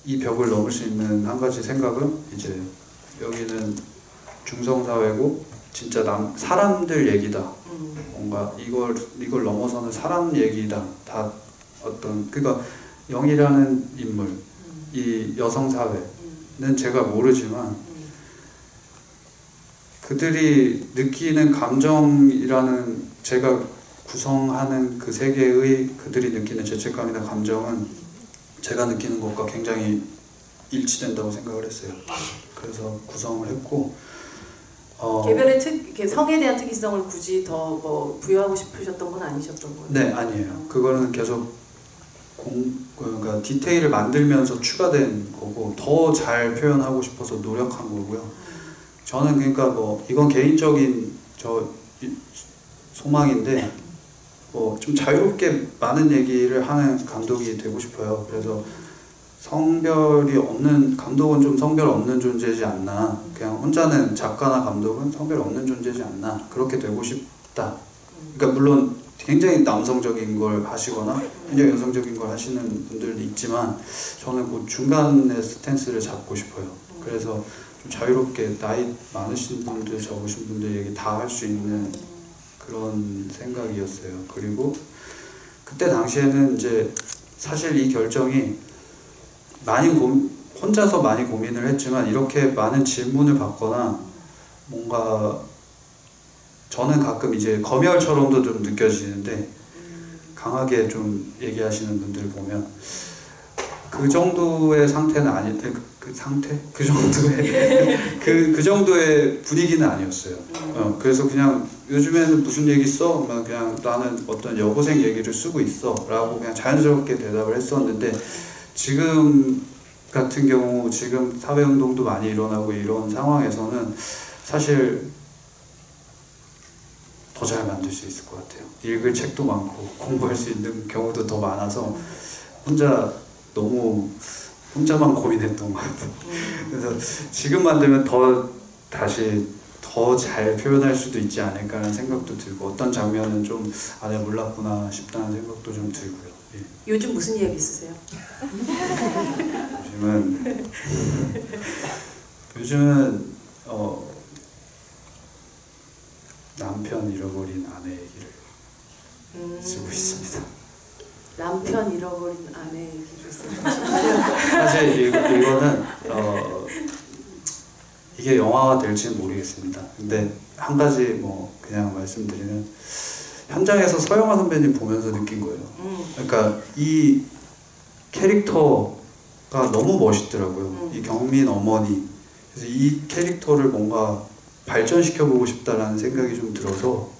[SPEAKER 2] 이 벽을 넘을 수 있는 한 가지 생각은 이제 여기는 중성사회고 진짜 사람들 얘기다. 뭔가 이걸 넘어서는 사람 얘기다. 다 어떤 그러니까 영이라는 인물, 이 여성 사회는 제가 모르지만 그들이 느끼는 감정이라는 제가 구성하는 그 세계의 그들이 느끼는 죄책감이나 감정은 제가 느끼는 것과 굉장히 일치된다고 생각을 했어요. 그래서 구성을 했고
[SPEAKER 1] 개별의 성에 대한 특이성을 굳이 더 뭐 부여하고 싶으셨던 건 아니셨던 거예요?
[SPEAKER 2] 네, 아니에요. 그거는 계속 그러니까 디테일을 만들면서 추가된 거고 더 잘 표현하고 싶어서 노력한 거고요. 저는 그러니까 뭐 이건 개인적인 소망인데 뭐 좀 자유롭게 많은 얘기를 하는 감독이 되고 싶어요. 그래서 성별이 없는 감독은 좀 성별 없는 존재지 않나. 그냥 혼자는 작가나 감독은 성별 없는 존재지 않나. 그렇게 되고 싶다. 그러니까 물론 굉장히 남성적인 걸 하시거나 굉장히 여성적인 걸 하시는 분들도 있지만 저는 그 중간의 스탠스를 잡고 싶어요. 그래서 좀 자유롭게 나이 많으신 분들, 적으신 분들 얘기 다 할 수 있는 그런 생각이었어요. 그리고 그때 당시에는 이제 사실 이 결정이 혼자서 많이 고민을 했지만 이렇게 많은 질문을 받거나 뭔가 저는 가끔 이제 검열처럼도 좀 느껴지는데 강하게 좀 얘기하시는 분들 보면 그 정도의 상태는 그 정도의 분위기는 아니었어요. 그래서 그냥 요즘에는 무슨 얘기 써? 그냥 나는 어떤 여고생 얘기를 쓰고 있어 라고 그냥 자연스럽게 대답을 했었는데 지금 같은 경우 지금 사회운동도 많이 일어나고 이런 상황에서는 사실 더 잘 만들 수 있을 것 같아요. 읽을 책도 많고 공부할 수 있는 경우도 더 많아서 혼자만 고민했던 것 같아요. 그래서 지금 만들면 다시 더 잘 표현할 수도 있지 않을까라는 생각도 들고 어떤 장면은 좀 내가 몰랐구나 싶다는 생각도 좀 들고요. 예.
[SPEAKER 1] 요즘 무슨 이야기 있으세요?
[SPEAKER 2] 요즘은 남편 잃어버린 아내 얘기를 쓰고 있습니다.
[SPEAKER 1] 남편 잃어버린 아내 얘기를 쓰고
[SPEAKER 2] 사실 이거는 이게 영화가 될지는 모르겠습니다. 근데 한 가지 뭐 그냥 말씀드리면 현장에서 서영화 선배님 보면서 느낀 거예요. 그러니까 이 캐릭터가 너무 멋있더라고요. 이 경민 어머니. 그래서 이 캐릭터를 뭔가 발전시켜보고 싶다라는 생각이 좀 들어서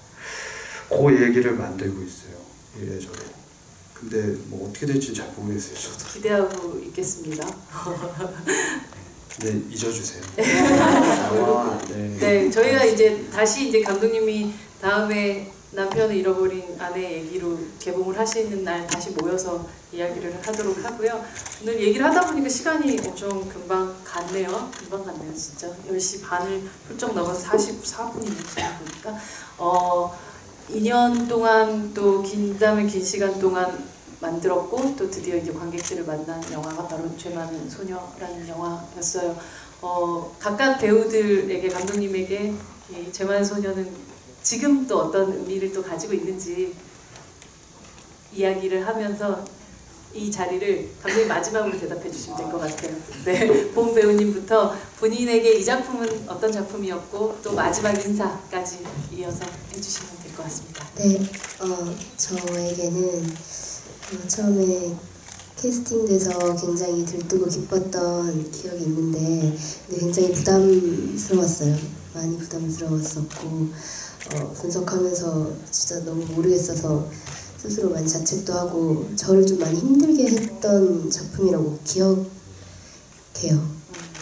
[SPEAKER 2] 그 얘기를 만들고 있어요. 이래저래. 근데 뭐 어떻게 될지 잘 모르겠어요. 저도.
[SPEAKER 1] 기대하고 있겠습니다.
[SPEAKER 2] 네, 잊어주세요. 아, 네.
[SPEAKER 1] 네, 저희가 이제 다시 이제 감독님이 다음에 남편을 잃어버린 아내 얘기로 개봉을 하시는 날 다시 모여서 이야기를 하도록 하고요. 오늘 얘기를 하다 보니까 시간이 엄청 금방 갔네요. 금방 갔네요, 진짜. 10시 반을 훌쩍 넘어서 44분이네요, 지금 보니까. 2년 동안 또 긴다면 긴 시간 동안 만들었고 또 드디어 이제 관객들을 만난 영화가 바로 죄 많은 소녀라는 영화였어요. 각각 배우들에게, 감독님에게 이 죄 많은 소녀는 지금 또 어떤 의미를 또 가지고 있는지 이야기를 하면서 이 자리를 감독님 마지막으로 대답해 주시면 될 것 같아요. 네, 본 배우님부터 본인에게 이 작품은 어떤 작품이었고 또 마지막 인사까지 이어서 해주시면 될 것 같습니다.
[SPEAKER 4] 네, 저에게는 처음에 캐스팅돼서 굉장히 들뜨고 기뻤던 기억이 있는데 굉장히 부담스러웠어요. 많이 부담스러웠었고 분석하면서 진짜 너무 모르겠어서 스스로 많이 자책도 하고 저를 좀 많이 힘들게 했던 작품이라고 기억해요.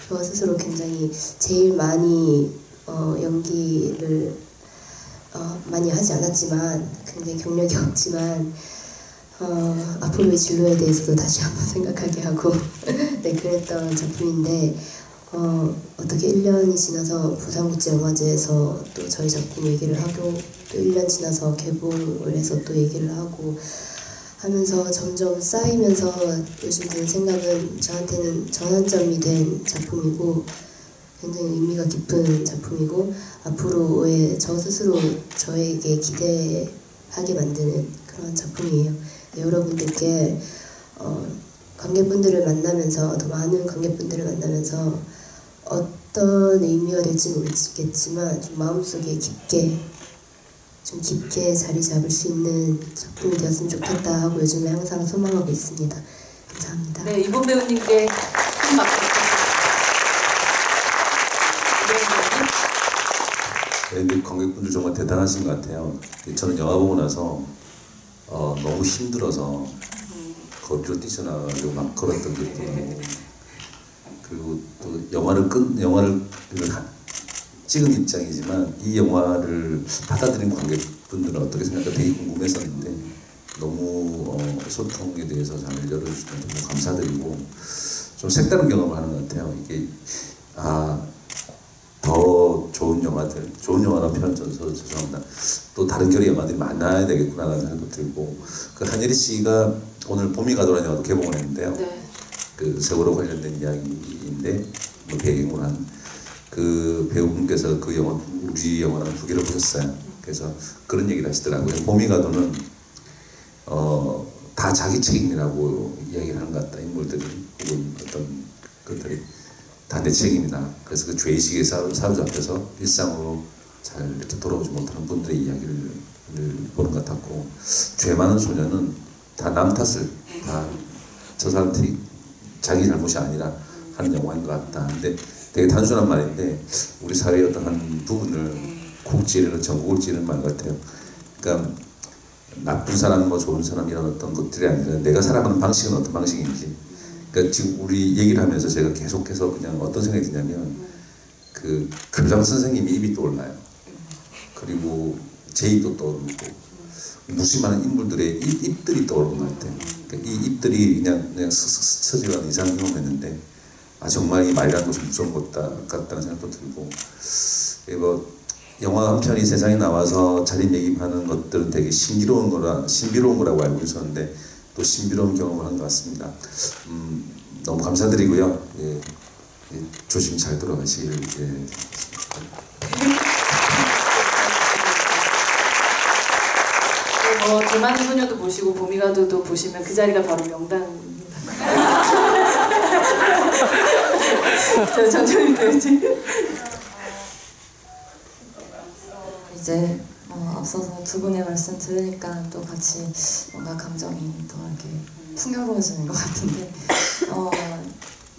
[SPEAKER 4] 저 스스로 굉장히 제일 많이 연기를 많이 하지 않았지만 굉장히 경력이 없지만 앞으로의 진로에 대해서도 다시 한번 생각하게 하고 네, 그랬던 작품인데 어떻게 1년이 지나서 부산국제영화제에서 또 저희 작품 얘기를 하고 또 1년 지나서 개봉을 해서 또 얘기를 하고 하면서 점점 쌓이면서 요즘 드는 생각은 저한테는 전환점이 된 작품이고 굉장히 의미가 깊은 작품이고 앞으로의 저 스스로 저에게 기대하게 만드는 그런 작품이에요. 네, 여러분들께 관객분들을 만나면서 더 많은 관객분들을 만나면서 어떤 의미가 될지 모르겠지만 좀 마음속에 깊게 자리 잡을 수 있는 작품이 되었으면 좋겠다 하고 요즘에 항상 소망하고 있습니다. 감사합니다.
[SPEAKER 1] 네, 이본 배우님께 큰 박수 부탁드립니다.
[SPEAKER 5] 네, 근데 관객분들 정말 대단하신 것 같아요. 저는 영화 보고 나서 너무 힘들어서 거리로 뛰쳐나가려고 막 걸었던 기억이 그리고 또 영화를 찍은 입장이지만 이 영화를 받아들인 관객분들은 어떻게 생각할까 되게 궁금했었는데 너무 소통에 대해서 잘 열어주셔서 너무 감사드리고 좀 색다른 경험을 하는 것 같아요. 이게 더 좋은 영화들, 좋은 영화라는 표현 써서 죄송합니다. 또 다른 결의 영화들이 많아야 되겠구나라는 생각도 들고 그 한예리 씨가 오늘 봄이 가도라는 영화도 개봉을 했는데요.
[SPEAKER 1] 네.
[SPEAKER 5] 그 세월호 관련된 이야기인데 뭐 배경으로 한 그 배우분께서 그 영화 우리 영화랑 두 개를 보셨어요. 그래서 그런 얘기를 하시더라고요. 봄이 가도는 다 자기 책임이라고 이야기를 하는 것 같다. 인물들이 혹은 어떤 것들이 다 내 책임이다. 그래서 그 죄의식에 사로잡혀서 일상으로 잘 이렇게 돌아오지 못하는 분들의 이야기를 보는 것 같았고 죄 많은 소녀는 다 남 탓을 다 저 사람들이 자기 잘못이 아니라 하는 영화인 것 같다. 근데 되게 단순한 말인데 우리 사회의 어떤 한 부분을 콕 찌르는 전국을 찌르는 말 같아요. 그러니까 나쁜 사람, 뭐 좋은 사람 이런 어떤 것들이 아니라 내가 살아가는 방식은 어떤 방식인지. 그러니까 지금 우리 얘기를 하면서 제가 계속해서 그냥 어떤 생각이 드냐면 그 교장 선생님이 입이 떠올라요. 그리고 제 입도 떠오르고 무심한 인물들의 입들이 떠오르는 것 같아요. 그러니까 이 입들이 그냥 스치는 이상한 경험했는데 정말 이 말이라는 것이 무서운 것 같다는 생각도 들고 그리고 영화 한 편이 세상에 나와서 자리매김하는 것들은 되게 신비로운 거라고 알고 있었는데 또 신비로운 경험을 한 것 같습니다. 너무 감사드리고요. 예, 조심히 잘 돌아가시길. 예.
[SPEAKER 1] 죄 많은 소녀도 보시고 봄이 가도도 보시면 그 자리가 바로 명당입니다. 저 천천히 되지.
[SPEAKER 6] 이제 앞서서 두 분의 말씀 들으니까 또 같이 뭔가 감정이 더 이렇게 풍요로워지는 것 같은데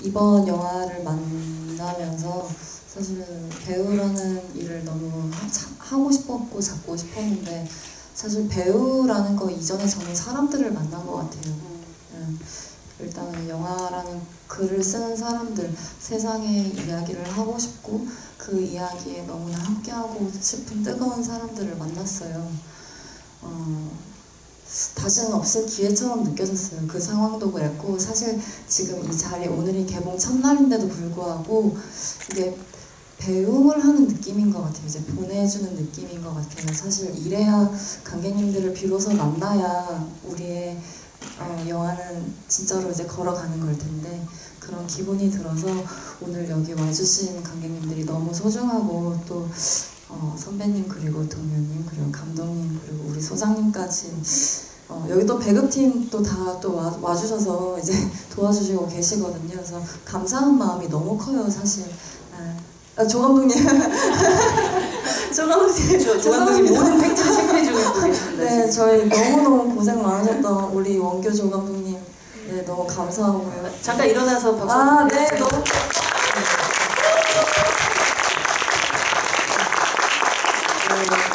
[SPEAKER 6] 이번 영화를 만나면서 사실은 배우라는 일을 너무 하고 싶었고 잡고 싶었는데 사실 배우라는 거 이전에 저는 사람들을 만난 것 같아요. 일단은 영화라는 글을 쓰는 사람들, 세상의 이야기를 하고 싶고 그 이야기에 너무나 함께하고 싶은 뜨거운 사람들을 만났어요. 다시는 없을 기회처럼 느껴졌어요. 그 상황도 그랬고, 사실 지금 이 자리, 오늘이 개봉 첫날인데도 불구하고 이게 배웅을 하는 느낌인 것 같아요. 이제 보내주는 느낌인 것 같아요. 사실 이래야 관객님들을 비로소 만나야 우리의 영화는 진짜로 이제 걸어가는 걸 텐데, 그런 기분이 들어서 오늘 여기 와주신 관객님들이 너무 소중하고, 또 선배님 그리고 동료님 그리고 감독님 그리고 우리 소장님까지 여기 또 배급팀 또 다 또 와주셔서 이제 도와주시고 계시거든요. 그래서 감사한 마음이 너무 커요, 사실. 조 감독님. 조 감독님
[SPEAKER 1] 모든 팩트를 체크해주고 계십니다.
[SPEAKER 6] 네, 저희 너무너무 고생 많으셨던 우리 원규 조 감독님, 네, 너무 감사하고요.
[SPEAKER 1] 잠깐 일어나서 박수.
[SPEAKER 6] 네, 너무.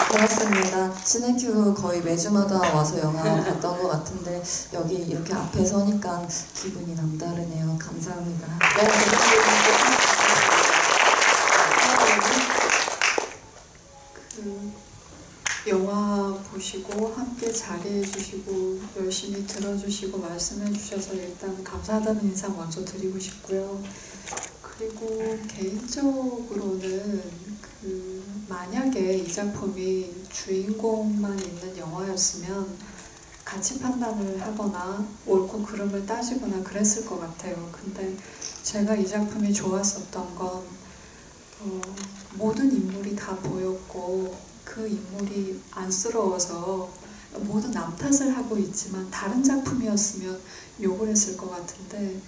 [SPEAKER 6] 고맙습니다. 시네큐 거의 매주마다 와서 영화 봤던 것 같은데 여기 이렇게 앞에 서니까 기분이 남다르네요. 감사합니다.
[SPEAKER 1] 네,
[SPEAKER 3] 영화 보시고 함께 자리해 주시고 열심히 들어주시고 말씀해 주셔서 일단 감사하다는 인사 먼저 드리고 싶고요. 그리고 개인적으로는 만약에 이 작품이 주인공만 있는 영화였으면 가치 판단을 하거나 옳고 그름을 따지거나 그랬을 것 같아요. 근데 제가 이 작품이 좋았었던 건 모든 인물이 다 보였고, 그 인물이 안쓰러워서 모두 남 탓을 하고 있지만 다른 작품이었으면 욕을 했을 것 같은데,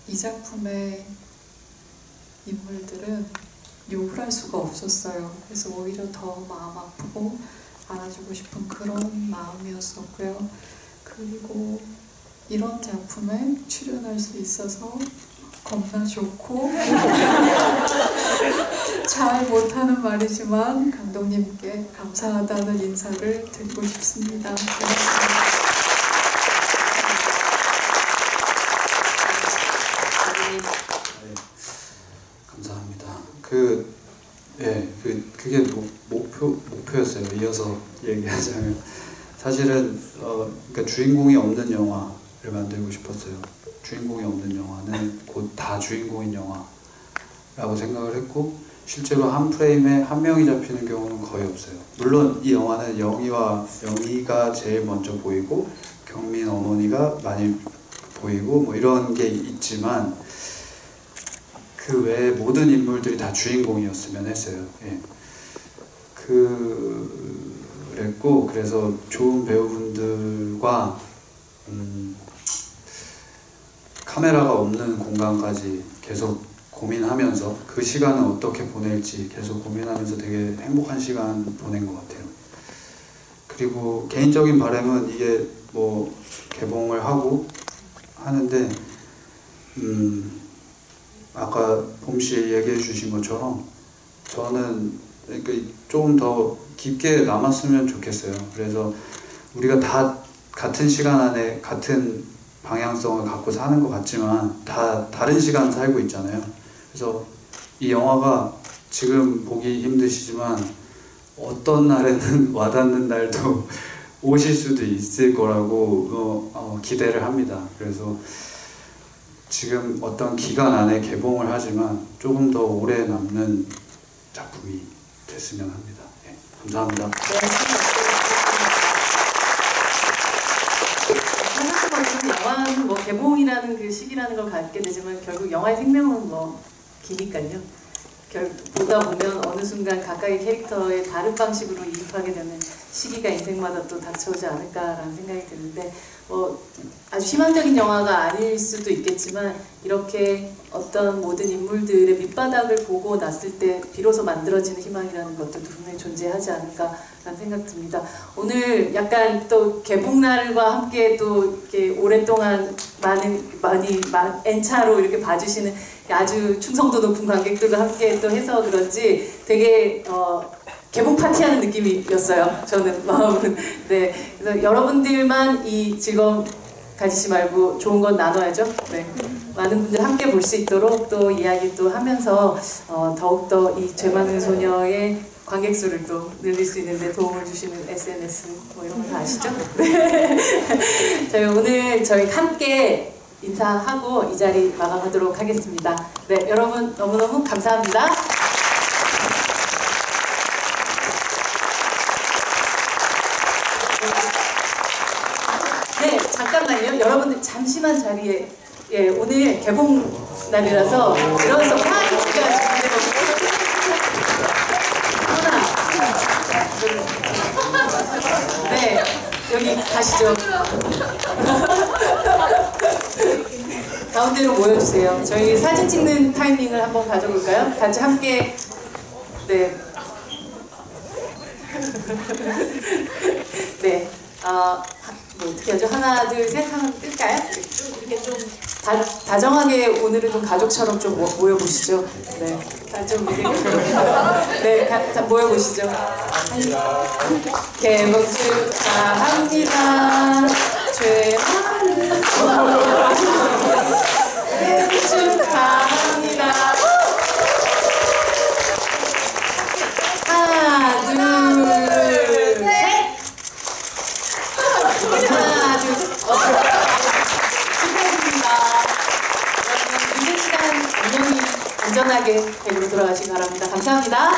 [SPEAKER 3] 이 작품의 인물들은 욕을 할 수가 없었어요. 그래서 오히려 더 마음 아프고 안아주고 싶은 그런 마음이었었고요. 그리고 이런 작품에 출연할 수 있어서 겁나 좋고 잘 못하는 말이지만 감독님께 감사하다는 인사를 드리고 싶습니다. 고맙습니다.
[SPEAKER 2] 감사합니다. 그게 목표였어요. 이어서 얘기하자면 사실은 그러니까 주인공이 없는 영화를 만들고 싶었어요. 주인공이 없는 영화는 곧 다 주인공인 영화라고 생각을 했고, 실제로 한 프레임에 한 명이 잡히는 경우는 거의 없어요. 물론 이 영화는 영희가 제일 먼저 보이고 경민 어머니가 많이 보이고 뭐 이런 게 있지만 그 외에 모든 인물들이 다 주인공이었으면 했어요. 예. 그랬고, 그래서 좋은 배우분들과 카메라가 없는 공간까지 계속 고민하면서 그 시간을 어떻게 보낼지 계속 고민하면서 되게 행복한 시간 보낸 것 같아요. 그리고 개인적인 바람은 이게 뭐 개봉을 하고 하는데 아까 봄씨 얘기해 주신 것처럼 저는 그러니까 조금 더 깊게 남았으면 좋겠어요. 그래서 우리가 다 같은 시간 안에 같은 방향성을 갖고 사는 것 같지만 다 다른 시간 살고 있잖아요. 그래서 이 영화가 지금 보기 힘드시지만 어떤 날에는 와닿는 날도 오실 수도 있을 거라고 기대를 합니다. 그래서 지금 어떤 기간 안에 개봉을 하지만 조금 더 오래 남는 작품이 됐으면 합니다. 네, 감사합니다.
[SPEAKER 1] 영화는 뭐 개봉이라는 그 시기라는 걸 갖게 되지만 결국 영화의 생명은 뭐 기니까요. 보다 보면 어느 순간 각각의 캐릭터에 다른 방식으로 이입하게 되는 시기가 인생마다 또 닥쳐오지 않을까라는 생각이 드는데, 뭐 아주 희망적인 영화가 아닐 수도 있겠지만 이렇게 어떤 모든 인물들의 밑바닥을 보고 났을 때 비로소 만들어지는 희망이라는 것들도 분명히 존재하지 않을까라는 생각 듭니다. 오늘 약간 또 개봉날과 함께 또 이렇게 오랫동안 많이 N차로 이렇게 봐주시는 아주 충성도 높은 관객들과 함께 또 해서 그런지 되게 개봉 파티하는 느낌이었어요. 저는 마음은. 네, 그래서 여러분들만 이 즐거움 가지지 말고 좋은 건 나눠야죠. 네, 많은 분들 함께 볼 수 있도록 또 이야기도 하면서 더욱더 이 죄 많은 소녀의 관객 수를 또 늘릴 수 있는데 도움을 주시는 SNS 뭐 이런 거 다 아시죠? 네. 저희 함께 인사하고 이 자리 마감하도록 하겠습니다. 네, 여러분 너무너무 감사합니다. 네, 잠깐만요. 여러분들 잠시만 자리에. 예, 오늘 개봉 날이라서 일어나서 파티가 준비되고 네, 여기 가시죠. 가운데로 모여주세요. 저희 사진 찍는 타이밍을 한번 가져볼까요? 같이 함께. 네. 네. 뭐 어떻게 하죠? 하나, 둘, 셋 하면 뜰까요? 이렇게 좀 다정하게 오늘은 좀 가족처럼 좀 모여보시죠. 네. 좀 네, 모여보시죠. 개봉 축하합니다. 죄 많은 개봉 축하합니다. 하나, 둘, 셋. 하나, 둘, 셋. 축하드립니다. 여러분, 늦은 시간 안녕히 안전하게 댁으로 돌아가시기 바랍니다. 감사합니다.